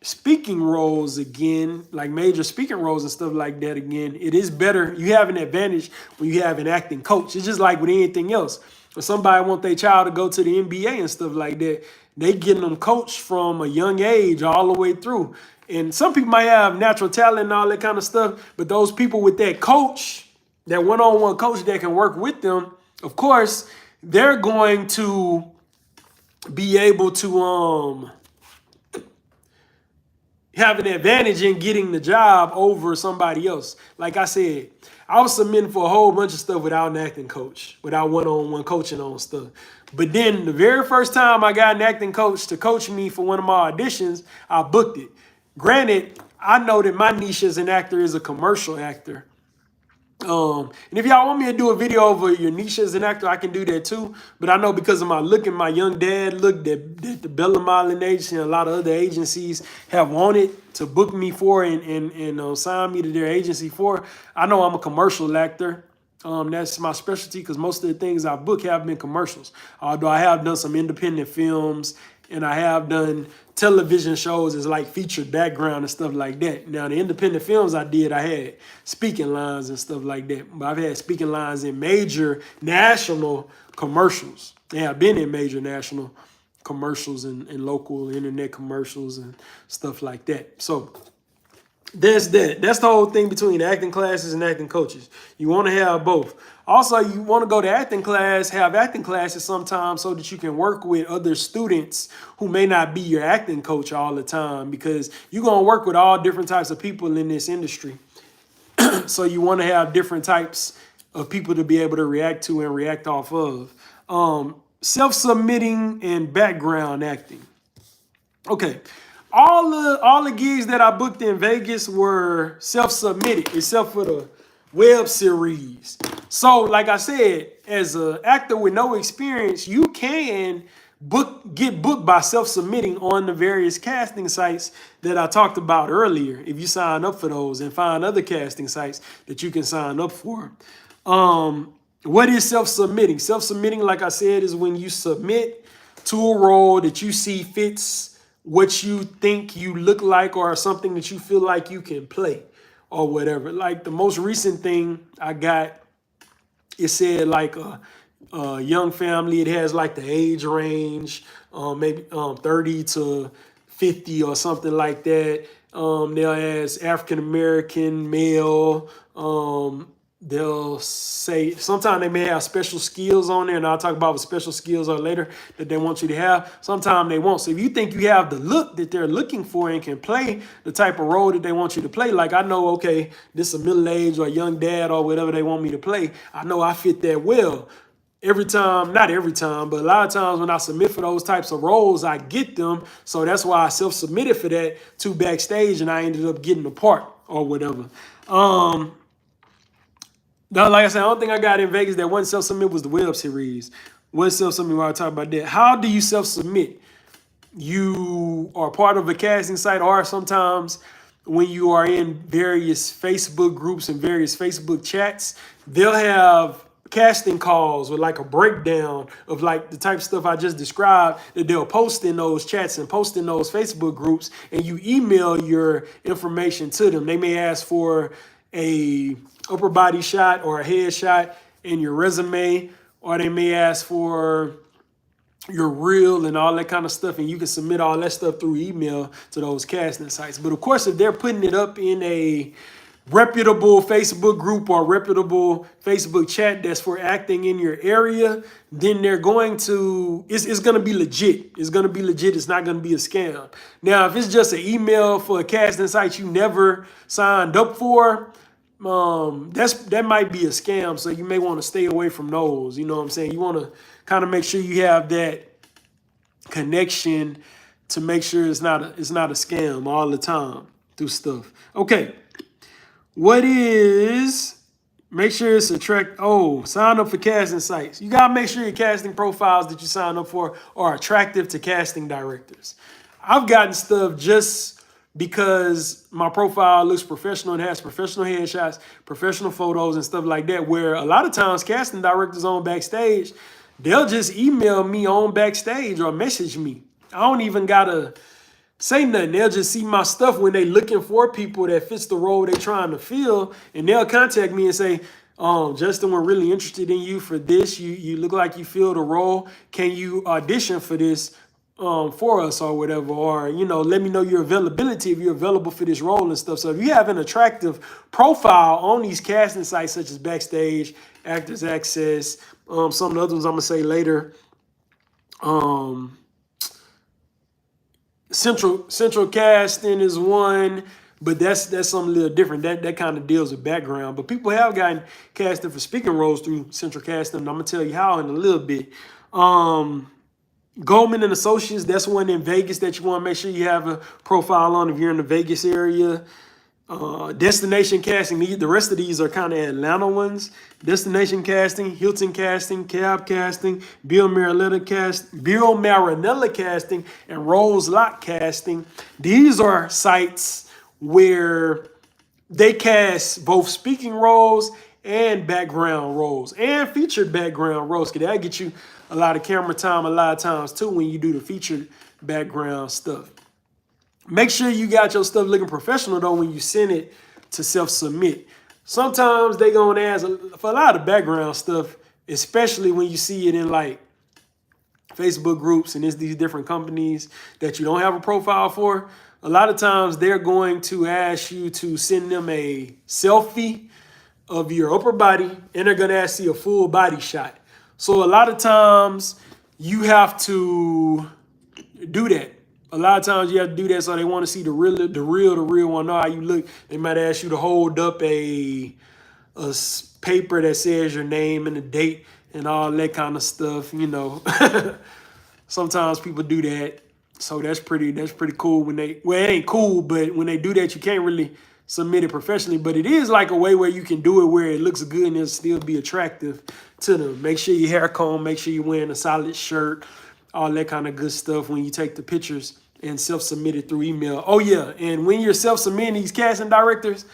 S1: speaking roles again, like major speaking roles and stuff like that again, it is better. You have an advantage when you have an acting coach. It's just like with anything else. If somebody want their child to go to the NBA and stuff like that, they getting them coached from a young age all the way through. And some people might have natural talent and all that kind of stuff, but those people with that coach, that one-on-one coach that can work with them, of course, they're going to be able to have an advantage in getting the job over somebody else. Like I said, I was submitting for a whole bunch of stuff without an acting coach, without one-on-one coaching on stuff. But then the very first time I got an acting coach to coach me for one of my auditions, I booked it. Granted, I know that my niche as an actor is a commercial actor. And if y'all want me to do a video over your niche as an actor, I can do that too. But I know because of my look and my young dad look that the Bella Modeling Agency and a lot of other agencies have wanted to book me for and sign me to their agency for. I know I'm a commercial actor. That's my specialty because most of the things I book have been commercials. Although I have done some independent films and I have done television shows as like featured background and stuff like that. Now, the independent films I did, I had speaking lines and stuff like that. But I've had speaking lines in major national commercials. They have been in major national commercials and local internet commercials and stuff like that. So that's that. That's the whole thing between acting classes and acting coaches. You want to have both. Also, you want to go to acting class, have acting classes sometimes so that you can work with other students who may not be your acting coach all the time, because you're going to work with all different types of people in this industry. So you want to have different types of people to be able to react to and react off of. Self-submitting and background acting. Okay. All the gigs that I booked in Vegas were self-submitted, except for the web series. So, like I said, as an actor with no experience, you can get booked by self-submitting on the various casting sites that I talked about earlier. If you sign up for those and find other casting sites that you can sign up for. What is self-submitting? Self-submitting, like I said, is when you submit to a role that you see fits what you think you look like or something that you feel like you can play or whatever. Like the most recent thing I got, it said like a young family. It has like the age range, maybe 30 to 50 or something like that. They'll ask African-American male. They'll say sometimes they may have special skills on there, and I'll talk about what special skills are later that they want you to have. Sometimes they won't. So if you think you have the look that they're looking for and can play the type of role that they want you to play, like I know, okay, this is a middle-aged or young dad or whatever they want me to play, I know I fit that well. Every time, not every time, but a lot of times when I submit for those types of roles, I get them. So that's why I self-submitted for that to Backstage, and I ended up getting the part or whatever. Now, like I said, the only thing I got in Vegas that wasn't self-submit was the web series. What self-submit when I talk about that? How do you self-submit? You are part of a casting site, or sometimes when you are in various Facebook groups and various Facebook chats, they'll have casting calls with like a breakdown of like the type of stuff I just described that they'll post in those chats and post in those Facebook groups, and you email your information to them. They may ask for a upper body shot or a head shot in your resume, or they may ask for your reel and all that kind of stuff, and you can submit all that stuff through email to those casting sites. But of course, if they're putting it up in a reputable Facebook group or reputable Facebook chat that's for acting in your area, then they're going to, it's going to be legit. It's going to be legit. It's not going to be a scam. Now, if it's just an email for a casting site you never signed up for, that might be a scam. So you may want to stay away from those. You know what I'm saying? You want to kind of make sure you have that connection to make sure it's not a scam all the time through stuff. Okay. Make sure it's sign up for casting sites. You got to make sure your casting profiles that you sign up for are attractive to casting directors. I've gotten stuff just because my profile looks professional and has professional headshots, professional photos and stuff like that, where a lot of times casting directors on Backstage, they'll just email me on Backstage or message me. I don't even got to say nothing. They'll just see my stuff when they looking for people that fits the role they're trying to fill, and they'll contact me and say, Justin, we're really interested in you for this. You look like you fill the role. Can you audition for this for us or whatever? Or, let me know your availability if you're available for this role and stuff. So if you have an attractive profile on these casting sites such as Backstage, Actors Access, some of the other ones I'm going to say later, Central Casting is one, but that's something a little different. That kind of deals with background. But people have gotten casted for speaking roles through Central Casting. I'm gonna tell you how in a little bit. Goldman and Associates, that's one in Vegas that you want to make sure you have a profile on if you're in the Vegas area. Destination Casting, the rest of these are kind of Atlanta ones. Destination Casting, Hilton Casting, Cab Casting, Bill Marinella Casting, and Rose Lock Casting. These are sites where they cast both speaking roles and background roles and featured background roles. Cause that'll get you a lot of camera time a lot of times too when you do the featured background stuff. Make sure you got your stuff looking professional though when you send it to self-submit. Sometimes they gonna ask for a lot of background stuff, especially when you see it in like Facebook groups and it's these different companies that you don't have a profile for. A lot of times they're going to ask you to send them a selfie of your upper body and they're going to ask you a full body shot. So a lot of times you have to do that. A lot of times you have to do that so they want to see the real one, know how you look. They might ask you to hold up a paper that says your name and the date and all that kind of stuff, you know. Sometimes people do that. So that's pretty cool when they, well, it ain't cool, but when they do that, you can't really submit it professionally. But it is like a way where you can do it where it looks good and it'll still be attractive to them. Make sure your hair comb, make sure you're wearing a solid shirt, all that kind of good stuff when you take the pictures and self-submit it through email. Oh yeah, and when you're self-submitting these casting directors,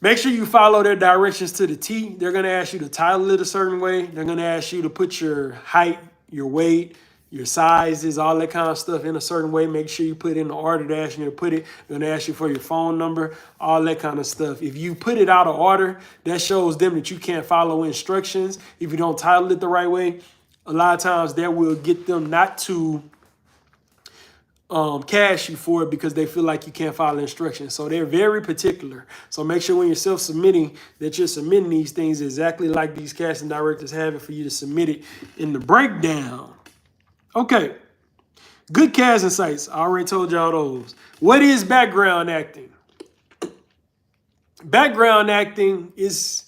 S1: make sure you follow their directions to the T. They're going to ask you to title it a certain way. They're going to ask you to put your height, your weight, your sizes, all that kind of stuff in a certain way. Make sure you put in the order they're asking you to put it. They're going to ask you for your phone number, all that kind of stuff. If you put it out of order, that shows them that you can't follow instructions. If you don't title it the right way, a lot of times that will get them not to cash you for it because they feel like you can't follow instructions. So they're very particular. So make sure when you're self-submitting that you're submitting these things exactly like these casting directors have it for you to submit it in the breakdown. Okay, good casting sites. I already told y'all those. What is background acting? Background acting is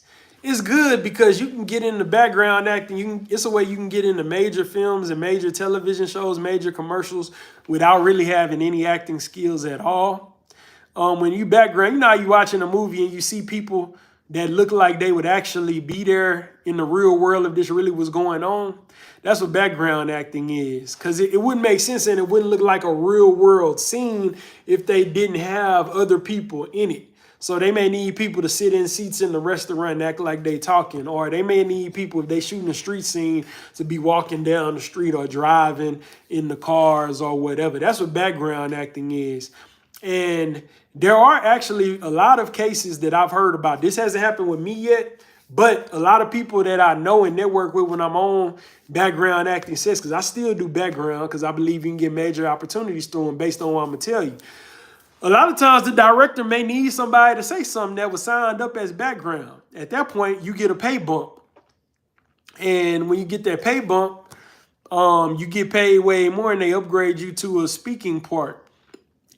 S1: good because you can get into background acting. It's a way you can get into major films and major television shows, major commercials without really having any acting skills at all. When you background, you know how you watching a movie and you see people that look like they would actually be there in the real world if this really was going on. That's what background acting is, because it wouldn't make sense and it wouldn't look like a real world scene if they didn't have other people in it. So they may need people to sit in seats in the restaurant and act like they talking, or they may need people, if they shooting a street scene, to be walking down the street or driving in the cars or whatever. That's what background acting is. And there are actually a lot of cases that I've heard about. This hasn't happened with me yet, but a lot of people that I know and network with when I'm on background acting sets, because I still do background because I believe you can get major opportunities through them based on what I'm going to tell you. A lot of times the director may need somebody to say something that was signed up as background. At that point, you get a pay bump. And when you get that pay bump, you get paid way more and they upgrade you to a speaking part.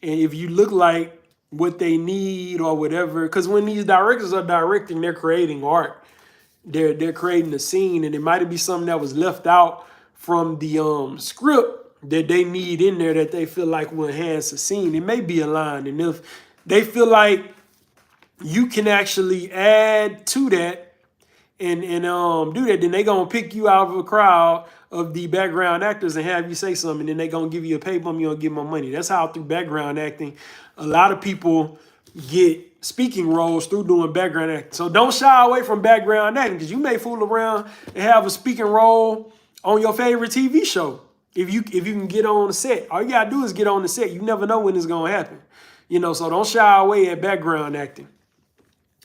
S1: And if you look like what they need or whatever, because when these directors are directing, they're creating art. They're creating a scene, and it might be something that was left out from the script that they need in there that they feel like will enhance a scene. It may be a line, and if they feel like you can actually add to that and do that, then they're gonna pick you out of a crowd of the background actors and have you say something, and then they're gonna give you a pay bump, you're gonna give more money. That's how through background acting, a lot of people get speaking roles through doing background acting. So don't shy away from background acting, because you may fool around and have a speaking role on your favorite TV show. If you can get on the set, all you gotta do is get on the set. You never know when it's gonna happen, you know. So don't shy away at background acting.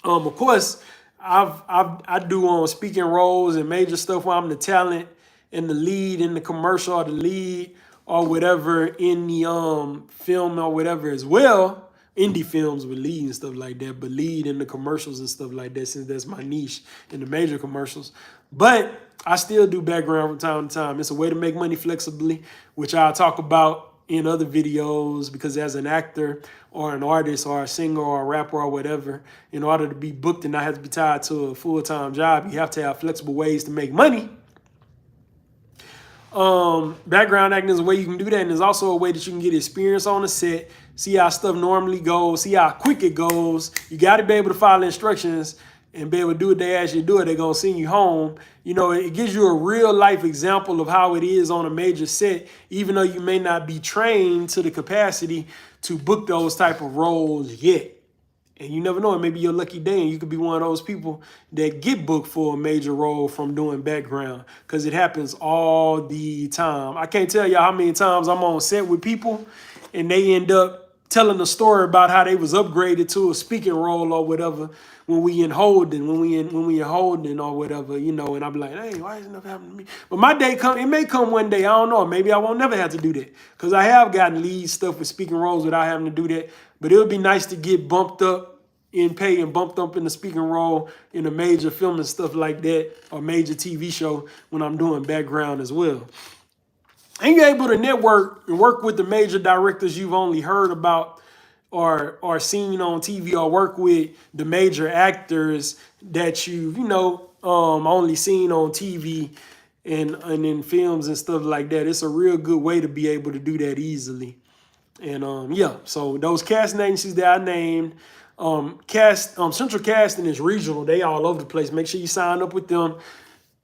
S1: Of course, I do speaking roles and major stuff where I'm the talent and the lead in the commercial or the lead or whatever in the film or whatever as well. Indie films with lead and stuff like that, but lead in the commercials and stuff like that, since that's my niche in the major commercials. But I still do background from time to time. It's a way to make money flexibly, which I'll talk about in other videos, because as an actor or an artist or a singer or a rapper or whatever, in order to be booked and not have to be tied to a full-time job, you have to have flexible ways to make money. Background acting is a way you can do that, and there's also a way that you can get experience on the set, see how stuff normally goes, see how quick it goes. You got to be able to follow instructions and be able to do what they ask you to do, or they're going to send you home. You know, it gives you a real life example of how it is on a major set, even though you may not be trained to the capacity to book those type of roles yet. And you never know, it may be your lucky day, and you could be one of those people that get booked for a major role from doing background, because it happens all the time. I can't tell y'all how many times I'm on set with people and they end up telling a story about how they was upgraded to a speaking role or whatever when we in holding, when we in holding or whatever, you know, and I'm like, hey, why isn't that happening to me? But my day come, it may come one day, I don't know. Maybe I won't never have to do that, because I have gotten lead stuff with speaking roles without having to do that. But it would be nice to get bumped up in pay and bumped up in the speaking role in a major film and stuff like that, or major TV show when I'm doing background as well. And you're able to network and work with the major directors you've only heard about or seen on TV, or work with the major actors that you've, only seen on TV and in films and stuff like that. It's a real good way to be able to do that easily. And yeah, so those casting agencies that I named, Central Casting is regional. They all over the place. Make sure you sign up with them.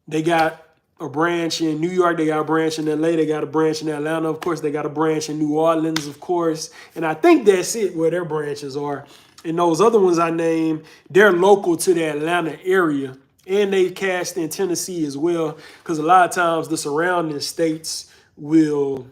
S1: They got a branch in New York. They got a branch in LA. They got a branch in Atlanta. Of course, they got a branch in New Orleans, of course. And I think that's it where their branches are. And those other ones I named, they're local to the Atlanta area. And they cast in Tennessee as well, because a lot of times the surrounding states will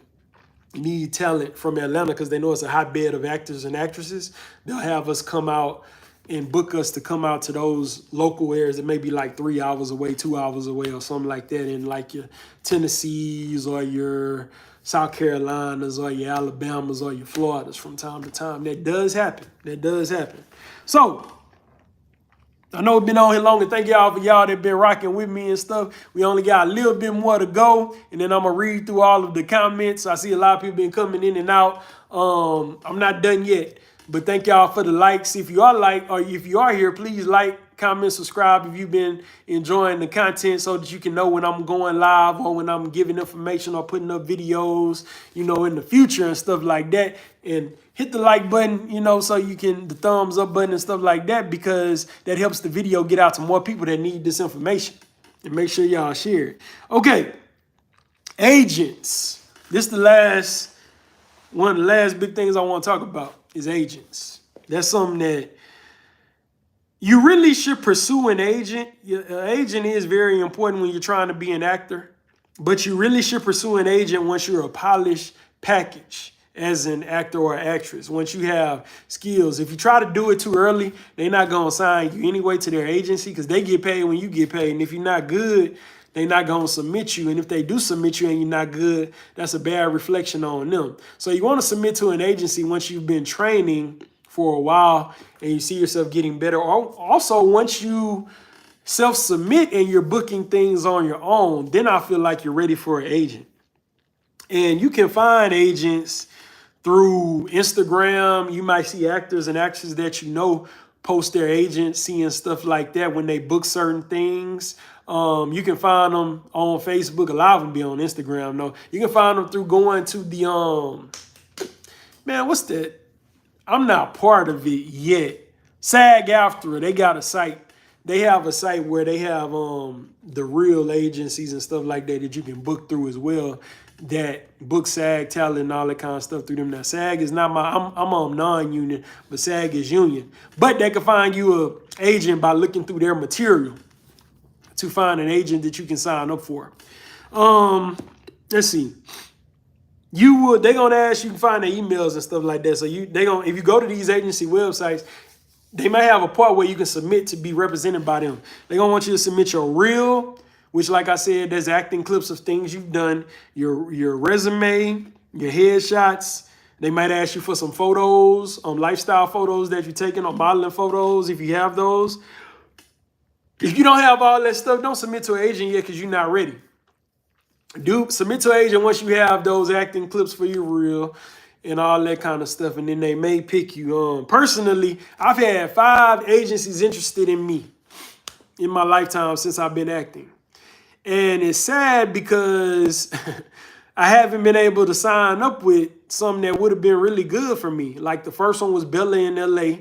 S1: need talent from Atlanta because they know it's a hotbed of actors and actresses. They'll have us come out and book us to come out to those local areas that may be like 3 hours away, 2 hours away, or something like that, in like your Tennessees or your South Carolinas or your Alabamas or your Floridas from time to time. That does happen. That does happen. So I know it's been on here long, and thank y'all for y'all that been rocking with me and stuff. We only got a little bit more to go, and then I'm going to read through all of the comments. I see a lot of people been coming in and out. I'm not done yet, but thank y'all for the likes. If you are here, please like, comment, subscribe if you've been enjoying the content, so that you can know when I'm going live or when I'm giving information or putting up videos, in the future and stuff like that. And hit the like button, so you can, the thumbs up button and stuff like that, because that helps the video get out to more people that need this information. And make sure y'all share it. Okay, agents. This is one of the last big things I want to talk about is agents. That's something that you really should pursue. An agent. An agent is very important when you're trying to be an actor, but you really should pursue an agent once you're a polished package as an actor or actress. Once you have skills. If you try to do it too early, they're not going to sign you anyway to their agency, because they get paid when you get paid. And if you're not good, they're not going to submit you. And if they do submit you and you're not good, that's a bad reflection on them. So you want to submit to an agency once you've been training for a while and you see yourself getting better. Or also, once you self-submit and you're booking things on your own, then I feel like you're ready for an agent. And you can find agents through Instagram. You might see actors and actresses that post their agency and stuff like that when they book certain things. You can find them on Facebook. A lot of them be on Instagram, though. You can find them through going to the, what's that? I'm not part of it yet. SAG-AFTRA, they got a site. They have a site where they have the real agencies and stuff like that you can book through as well, that book SAG talent and all that kind of stuff through them. Now, SAG is not I'm non-union, but SAG is union. But they can find you an agent by looking through their material to find an agent that you can sign up for. Let's see. They're gonna ask you to find their emails and stuff like that. So if you go to these agency websites, they might have a part where you can submit to be represented by them. They're gonna want you to submit your reel, which, like I said, there's acting clips of things you've done, your resume, your headshots. They might ask you for some photos, lifestyle photos that you're taking, or modeling photos if you have those. If you don't have all that stuff, don't submit to an agent yet, because you're not ready. Submit to an agent once you have those acting clips for your reel and all that kind of stuff, and then they may pick you. Personally, I've had 5 agencies interested in me in my lifetime since I've been acting. And it's sad because I haven't been able to sign up with something that would have been really good for me. Like the first one was Bella in LA.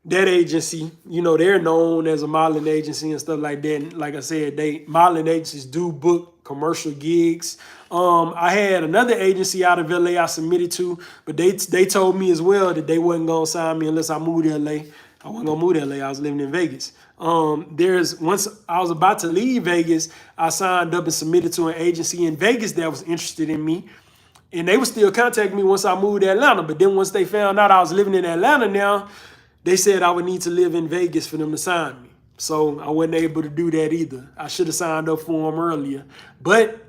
S1: That agency, they're known as a modeling agency and stuff like that. And like I said, modeling agencies do book commercial gigs. I had another agency out of LA I submitted to, but they told me as well that they wasn't gonna sign me unless I moved to LA. I wasn't gonna move to LA. I was living in Vegas. Once I was about to leave Vegas, I signed up and submitted to an agency in Vegas that was interested in me. And they would still contact me once I moved to Atlanta. But then once they found out I was living in Atlanta now, they said I would need to live in Vegas for them to sign me. So I wasn't able to do that either. I should have signed up for them earlier. But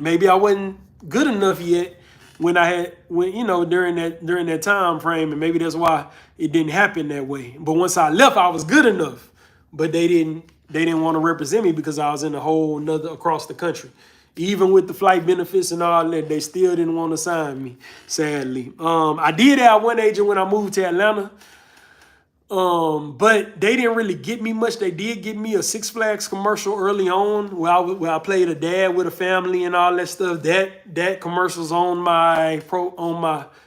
S1: maybe I wasn't good enough yet when during that time frame, and maybe that's why it didn't happen that way. But once I left, I was good enough. But they didn't want to represent me because I was in a whole nother across the country. Even with the flight benefits and all that, they still didn't want to sign me, sadly. I did have one agent when I moved to Atlanta. But they didn't really get me much. They did get me a Six Flags commercial early on where I played a dad with a family and all that stuff. That commercial's on my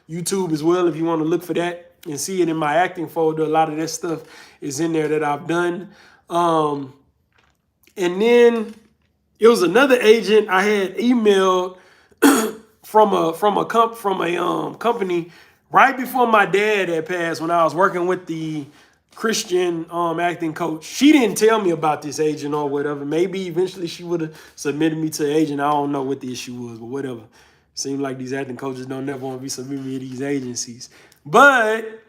S1: YouTube as well if you want to look for that and see it in my acting folder. A lot of that stuff is in there that I've done. And then it was another agent I had emailed from a company right before my dad had passed when I was working with the Christian acting coach. She didn't tell me about this agent or whatever. Maybe eventually she would have submitted me to an agent. I don't know what the issue was, but whatever. Seems like these acting coaches don't never want to be submitting me to these agencies. But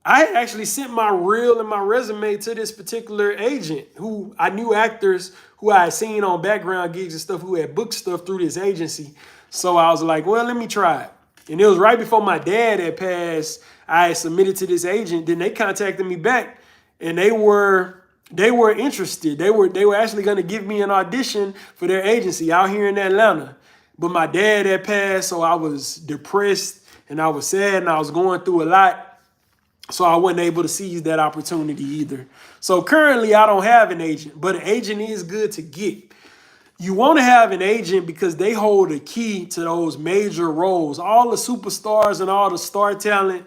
S1: I had actually sent my reel and my resume to this particular agent who I knew actors who I had seen on background gigs and stuff who had booked stuff through this agency. So I was like, well, let me try it. And it was right before my dad had passed. I had submitted to this agent. Then they contacted me back, and they were interested. They were actually going to give me an audition for their agency out here in Atlanta. But my dad had passed, so I was depressed and I was sad and I was going through a lot. So I wasn't able to seize that opportunity either. So currently I don't have an agent, but an agent is good to get. You want to have an agent because they hold a key to those major roles. All the superstars and all the star talent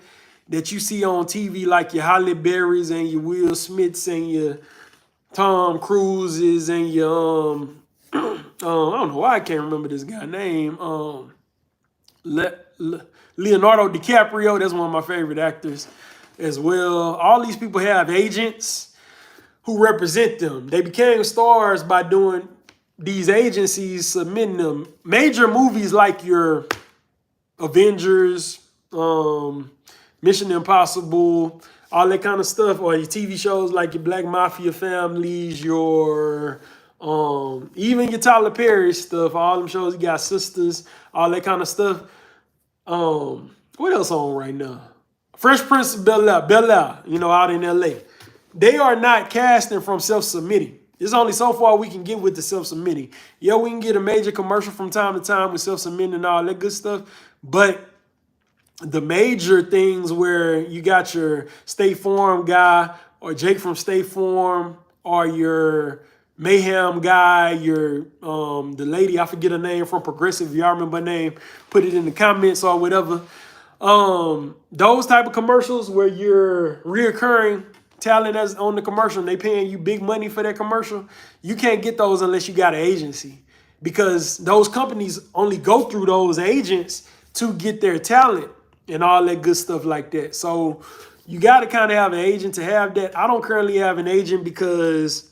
S1: that you see on TV, like your Halle Berrys and your Will Smiths and your Tom Cruises and your I don't know why I can't remember this guy's name. Leonardo DiCaprio, that's one of my favorite actors as well. All these people have agents who represent them. They became stars by doing these agencies submitting them. Major movies like your Avengers, Mission Impossible, all that kind of stuff, or your TV shows like your Black Mafia families, your even your Tyler Perry stuff, all them shows, you got Sisters, all that kind of stuff. What else on right now? Fresh Prince of Bel-Air, out in LA. They are not casting from self-submitting. There's only so far we can get with the self-submitting. Yeah, we can get a major commercial from time to time with self-submitting and all that good stuff. But the major things where you got your State Farm guy or Jake from State Farm or your Mayhem guy, your the lady, I forget her name, from Progressive, if y'all remember her name, put it in the comments or whatever. Those type of commercials where you're reoccurring talent as on the commercial and they paying you big money for that commercial, you can't get those unless you got an agency, because those companies only go through those agents to get their talent and all that good stuff like that. So you got to kind of have an agent to have that. I don't currently have an agent because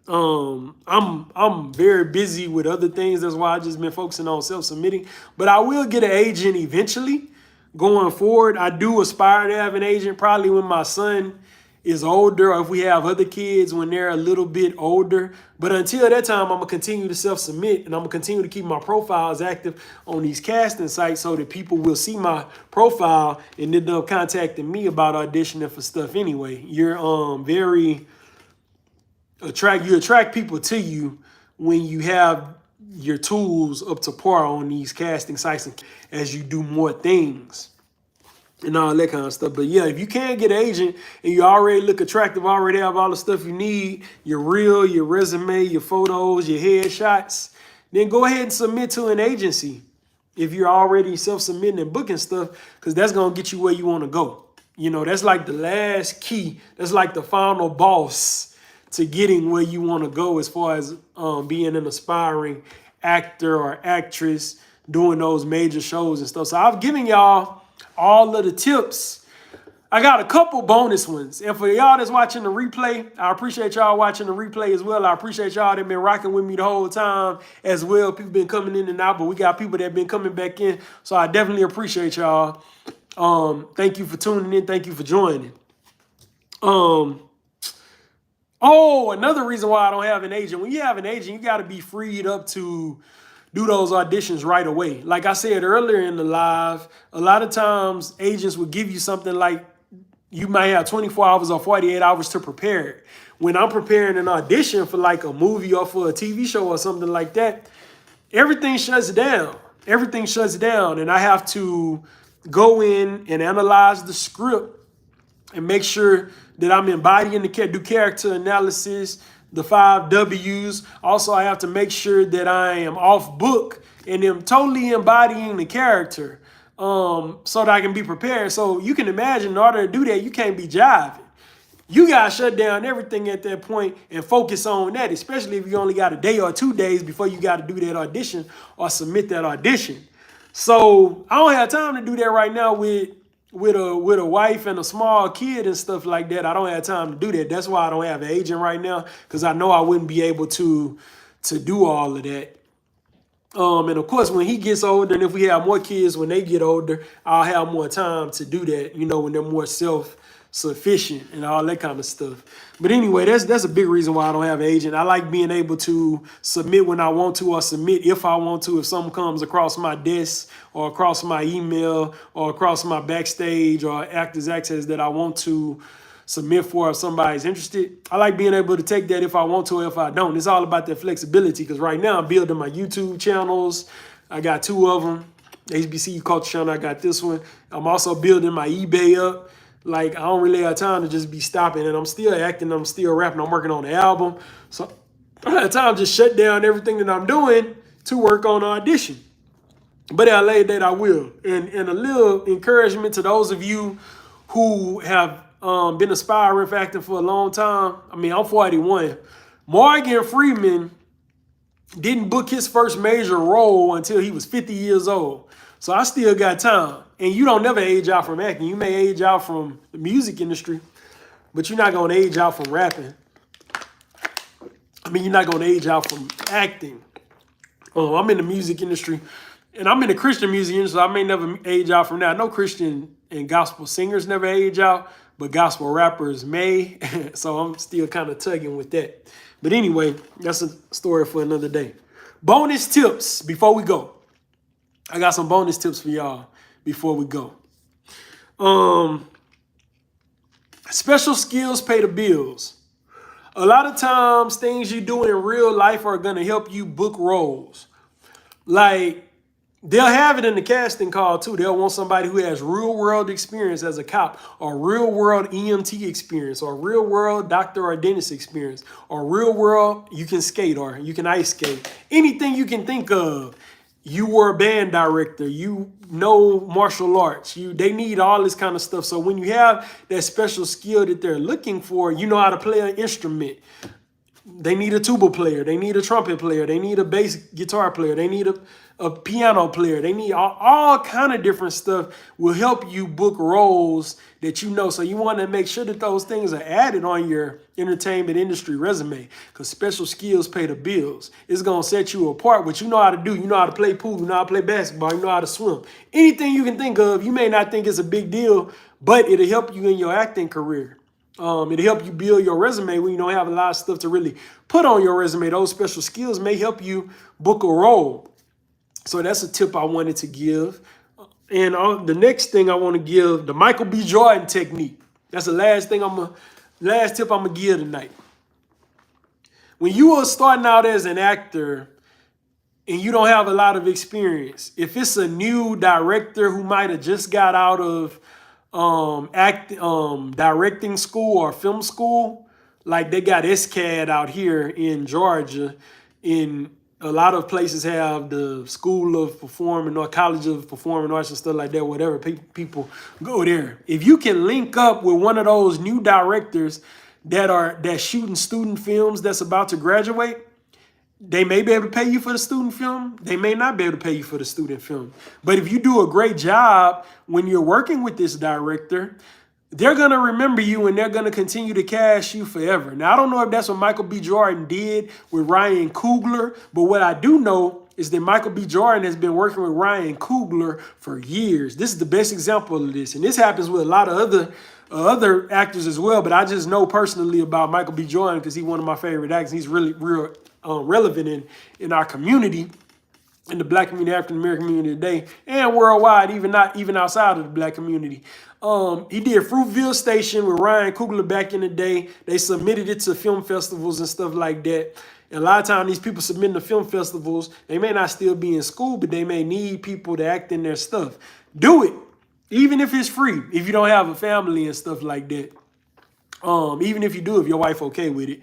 S1: I'm very busy with other things. That's why I just been focusing on self-submitting. But I will get an agent eventually going forward. I do aspire to have an agent probably when my son is older, or if we have other kids when they're a little bit older. But until that time, I'm going to continue to self-submit, and I'm going to continue to keep my profiles active on these casting sites so that people will see my profile and end up contacting me about auditioning for stuff anyway. You're you attract people to you when you have your tools up to par on these casting sites as you do more things and all that kind of stuff. But yeah, if you can't get an agent and you already look attractive, already have all the stuff you need, your reel, your resume, your photos, your headshots, then go ahead and submit to an agency if you're already self-submitting and booking stuff, because that's going to get you where you want to go. That's like the last key. That's like the final boss to getting where you want to go as far as being an aspiring actor or actress doing those major shows and stuff. So I've given y'all all of the tips I got a couple bonus ones. And for y'all that's watching the replay, I appreciate y'all watching the replay as well. I appreciate y'all that been rocking with me the whole time as well. People been coming in and out, but we got people that been coming back in. So I definitely appreciate y'all. Thank you for tuning in. Thank you for joining. Oh, another reason why I don't have an agent. When you have an agent, you got to be freed up to do those auditions right away. Like I said earlier in the live, a lot of times agents will give you something like you might have 24 hours or 48 hours to prepare it. When I'm preparing an audition for like a movie or for a TV show or something like that, everything shuts down. Everything shuts down, and I have to go in and analyze the script and make sure that I'm embodying do character analysis, the 5 W's. Also, I have to make sure that I am off book and am totally embodying the character so that I can be prepared. So you can imagine in order to do that, you can't be jiving. You got to shut down everything at that point and focus on that, especially if you only got a day or 2 days before you got to do that audition or submit that audition. So I don't have time to do that right now with a wife and a small kid and stuff like that. I don't have time to do that. That's why I don't have an agent right now, because I know I wouldn't be able to do all of that. And of course, when he gets older, and if we have more kids when they get older, I'll have more time to do that, you know, when they're more self-sufficient and all that kind of stuff. But anyway, that's a big reason why I don't have an agent. I like being able to submit when I want to, or submit if I want to, if something comes across my desk or across my email or across my Backstage or Actors Access that I want to submit for if somebody's interested. I like being able to take that if I want to or if I don't. It's all about that flexibility, because right now I'm building my YouTube channels. I got 2 of them. HBCU Culture Channel, I got this one. I'm also building my eBay up. Like, I don't really have time to just be stopping, and I'm still acting, I'm still rapping, I'm working on the album. So I don't have time to just shut down everything that I'm doing to work on audition. But at a later date, I will. And a little encouragement to those of you who have been aspiring for acting for a long time. I mean, I'm 41. Morgan Freeman didn't book his first major role until he was 50 years old. So I still got time. And you don't never age out from acting. You may age out from the music industry, but you're not going to age out from rapping. I mean, you're not going to age out from acting. I'm in the music industry, and I'm in the Christian music industry, so I may never age out from that. I know Christian and gospel singers never age out, but gospel rappers may. So I'm still kind of tugging with that. But anyway, that's a story for another day. Bonus tips before we go. I got some bonus tips for y'all before we go. Special skills pay the bills. A lot of times, things you do in real life are going to help you book roles. Like, they'll have it in the casting call, too. They'll want somebody who has real-world experience as a cop, or real-world EMT experience, or real-world doctor or dentist experience, or real-world you can skate or you can ice skate. Anything you can think of. You were a band director, you know martial arts, they need all this kind of stuff. So when you have that special skill that they're looking for, you know how to play an instrument. They need a tuba player, they need a trumpet player, they need a bass guitar player, they need a piano player, they need all kind of different stuff will help you book roles that you know. So you want to make sure that those things are added on your entertainment industry resume, because special skills pay the bills. It's going to set you apart. What you know how to do, you know how to play pool, you know how to play basketball, you know how to swim. Anything you can think of, you may not think it's a big deal, but it'll help you in your acting career. It'll help you build your resume when you don't have a lot of stuff to really put on your resume. Those special skills may help you book a role. So that's a tip I wanted to give. And the next thing I want to give, the Michael B. Jordan technique. That's the last tip I'm gonna give tonight. When you are starting out as an actor and you don't have a lot of experience, if it's a new director who might have just got out of directing school or film school, like they got SCAD out here in Georgia. In a lot of places have the School of Performing or College of Performing Arts and stuff like that, whatever. People go there. If you can link up with one of those new directors that's shooting student films that's about to graduate, they may be able to pay you for the student film. They may not be able to pay you for the student film. But if you do a great job when you're working with this director, they're going to remember you and they're going to continue to cast you forever. Now, I don't know if that's what Michael B. Jordan did with Ryan Coogler, but what I do know is that Michael B. Jordan has been working with Ryan Coogler for years. This is the best example of this. And this happens with a lot of other actors as well, but I just know personally about Michael B. Jordan because he's one of my favorite actors. He's really real relevant in our community, in the Black community, African American community today, and worldwide, even outside of the Black community. He did Fruitville Station with Ryan Coogler back in the day. They submitted it to film festivals and stuff like that. And a lot of times these people submitting to film festivals, they may not still be in school, but they may need people to act in their stuff. Do it, even if it's free, if you don't have a family and stuff like that. Even if you do, if your wife okay with it.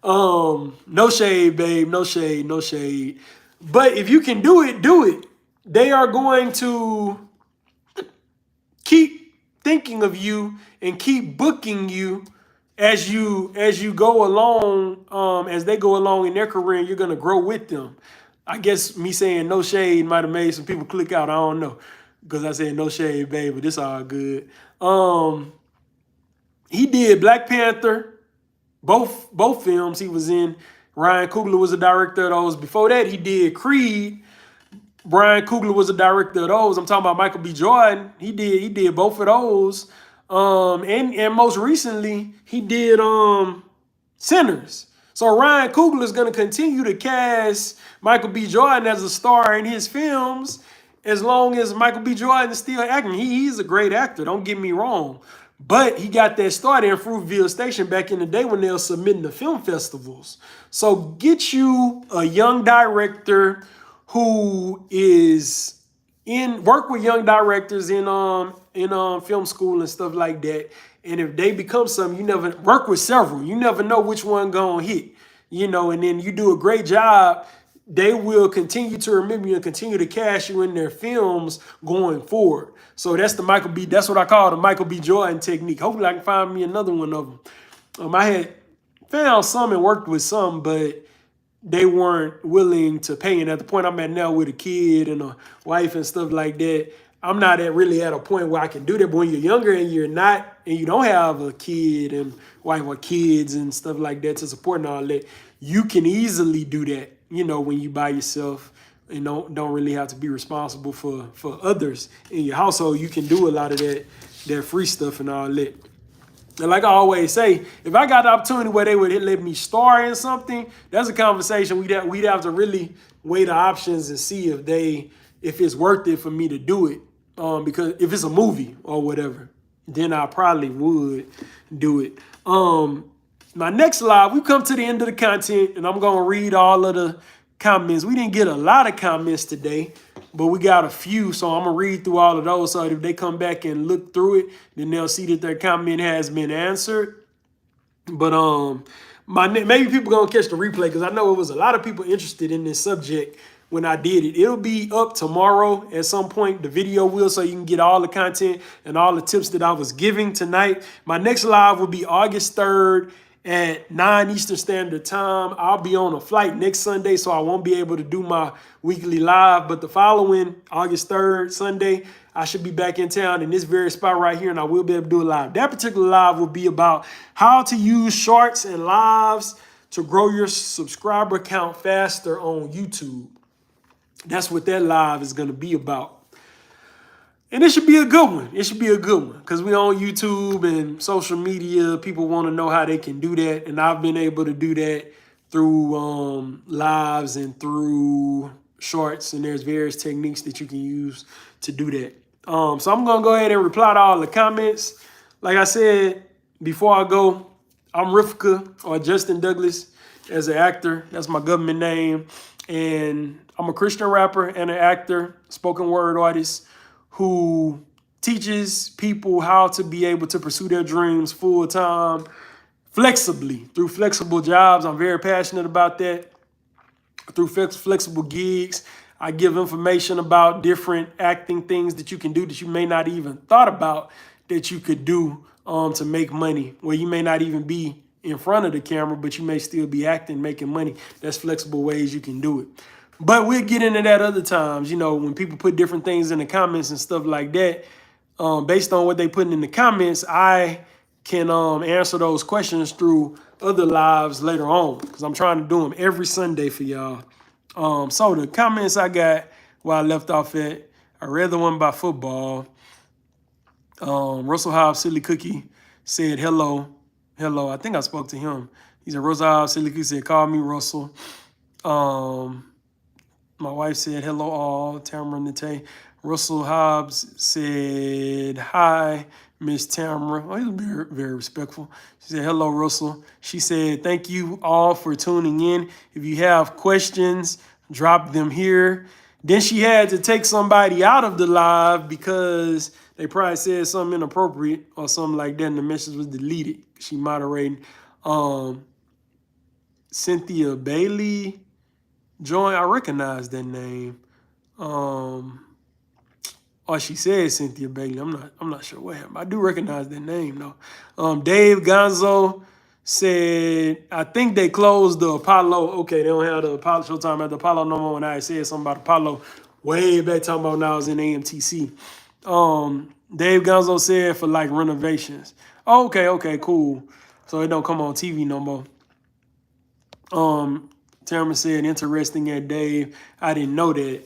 S1: No shade, babe. No shade, no shade. But if you can do it, do it. They are going to keep thinking of you and keep booking you as you go along, as they go along in their career, and you're gonna grow with them. I guess me saying no shade might have made some people click out. I don't know. Because I said no shade, babe, but this all good. He did Black Panther. Both films he was in. Ryan Coogler was a director of those. Before that, he did Creed. Ryan Coogler was a director of those. I'm talking about Michael B. Jordan. He did both of those. And most recently, he did Sinners. So Ryan Coogler is going to continue to cast Michael B. Jordan as a star in his films as long as Michael B. Jordan is still acting. He's a great actor, don't get me wrong. But he got that start in Fruitville Station back in the day when they were submitting to film festivals. So get you a young director who is work with young directors in film school and stuff like that. And if they become something, you never work with several. You never know which one gonna hit, and then you do a great job. They will continue to remember you and continue to cast you in their films going forward. So that's that's what I call the Michael B. Jordan technique. Hopefully I can find me another one of them. I had found some and worked with some, but they weren't willing to pay. And at the point I'm at now with a kid and a wife and stuff like that, I'm not really at a point where I can do that. But when you're younger and you're not, and you don't have a kid and wife or kids and stuff like that to support and all that, you can easily do that. When you by yourself and don't really have to be responsible for others in your household, you can do a lot of that free stuff and all that. And like I always say, if I got the opportunity where they would let me star in something, that's a conversation we'd have to really weigh the options and see if it's worth it for me to do it. Because if it's a movie or whatever, then I probably would do it. My next live, we come to the end of the content, and I'm going to read all of the comments. We didn't get a lot of comments today, but we got a few, so I'm going to read through all of those, so if they come back and look through it, then they'll see that their comment has been answered. But maybe people going to catch the replay, because I know it was a lot of people interested in this subject when I did it. It'll be up tomorrow at some point, the video will, so you can get all the content and all the tips that I was giving tonight. My next live will be August 3rd. At 9 Eastern Standard Time. I'll be on a flight next Sunday, so I won't be able to do my weekly live. But the following August 3rd, Sunday, I should be back in town in this very spot right here, and I will be able to do a live. That particular live will be about how to use shorts and lives to grow your subscriber count faster on YouTube. That's what that live is going to be about. And it should be a good one. It should be a good one because we're on YouTube and social media. People want to know how they can do that. And I've been able to do that through lives and through shorts. And there's various techniques that you can use to do that. So I'm going to go ahead and reply to all the comments. Like I said, before I go, I'm Rivka or Justin Douglas as an actor. That's my government name. And I'm a Christian rapper and an actor, spoken word artist, who teaches people how to be able to pursue their dreams full-time, flexibly, through flexible jobs. I'm very passionate about that. Through flexible gigs, I give information about different acting things that you can do that you may not even thought about that you could do to make money, where you may not even be in front of the camera, but you may still be acting, making money. That's flexible ways you can do it. But we'll get into that other times, when people put different things in the comments and stuff like that. based on what they put in the comments, I can answer those questions through other lives later on, because I'm trying to do them every Sunday for y'all. So the comments I got where I left off at, I read the one about football. Russell Hobbs, Silly Cookie, said hello. Hello. I think I spoke to him. He said, Russell Hobbs, Silly Cookie said, call me Russell. My wife said, hello all. Tamara Nate. Russell Hobbs said, hi, Miss Tamara. Oh, he was very, very respectful. She said, hello, Russell. She said, thank you all for tuning in. If you have questions, drop them here. Then she had to take somebody out of the live because they probably said something inappropriate or something like that, and the message was deleted. She moderating. Cynthia Bailey joined. I recognize that name. Or she said Cynthia Bailey. I'm not sure what happened. I do recognize that name though. Dave Gonzo said, I think they closed the Apollo. Okay, they don't have the Apollo Showtime at the Apollo no more. When I said something about Apollo way back, talking about when I was in AMTC. Dave Gonzo said for like renovations. Okay, cool. So it don't come on TV no more. Tamara said, interesting at Dave. I didn't know that.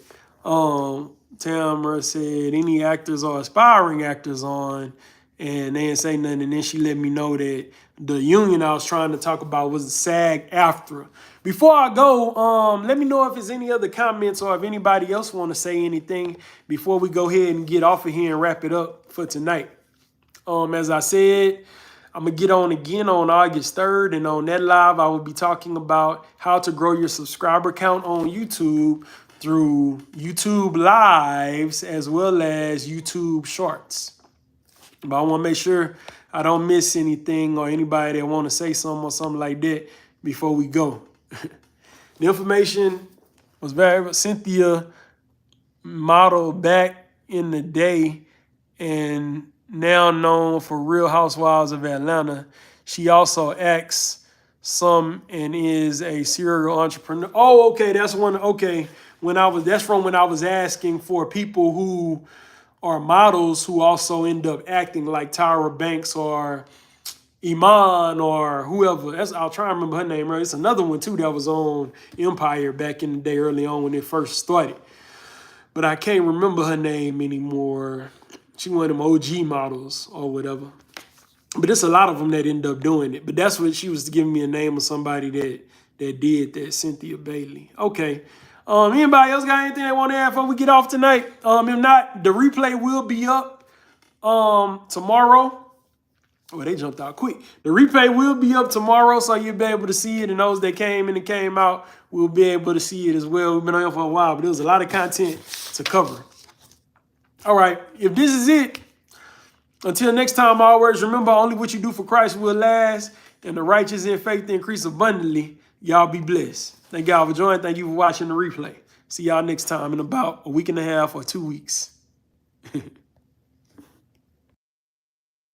S1: Tamara said, any actors or aspiring actors on, and they didn't say nothing. And then she let me know that the union I was trying to talk about was the SAG-AFTRA. Before I go, let me know if there's any other comments or if anybody else want to say anything before we go ahead and get off of here and wrap it up for tonight. As I said, I'm going to get on again on August 3rd, and on that live, I will be talking about how to grow your subscriber count on YouTube through YouTube Lives as well as YouTube Shorts. But I want to make sure I don't miss anything or anybody that want to say something or something like that before we go. The information was very Cynthia modeled back in the day and now known for Real Housewives of Atlanta. She also acts some and is a serial entrepreneur. Oh, okay, that's one. Okay, that's from when I was asking for people who are models who also end up acting, like Tyra Banks or Iman or whoever. I'll try to remember her name. Right? It's another one too that was on Empire back in the day, early on when it first started. But I can't remember her name anymore. She one of them OG models or whatever. But there's a lot of them that end up doing it. But that's what she was giving me a name of somebody that did that, Cynthia Bailey. Okay. Anybody else got anything they want to add before we get off tonight? If not, the replay will be up tomorrow. Well, they jumped out quick. The replay will be up tomorrow, so you'll be able to see it. And those that came in and came out will be able to see it as well. We've been on here for a while, but there was a lot of content to cover. All right, if this is it, until next time, always remember, only what you do for Christ will last, and the righteous in faith increase abundantly. Y'all be blessed. Thank y'all for joining. Thank you for watching the replay. See y'all next time in about a week and a half or 2 weeks.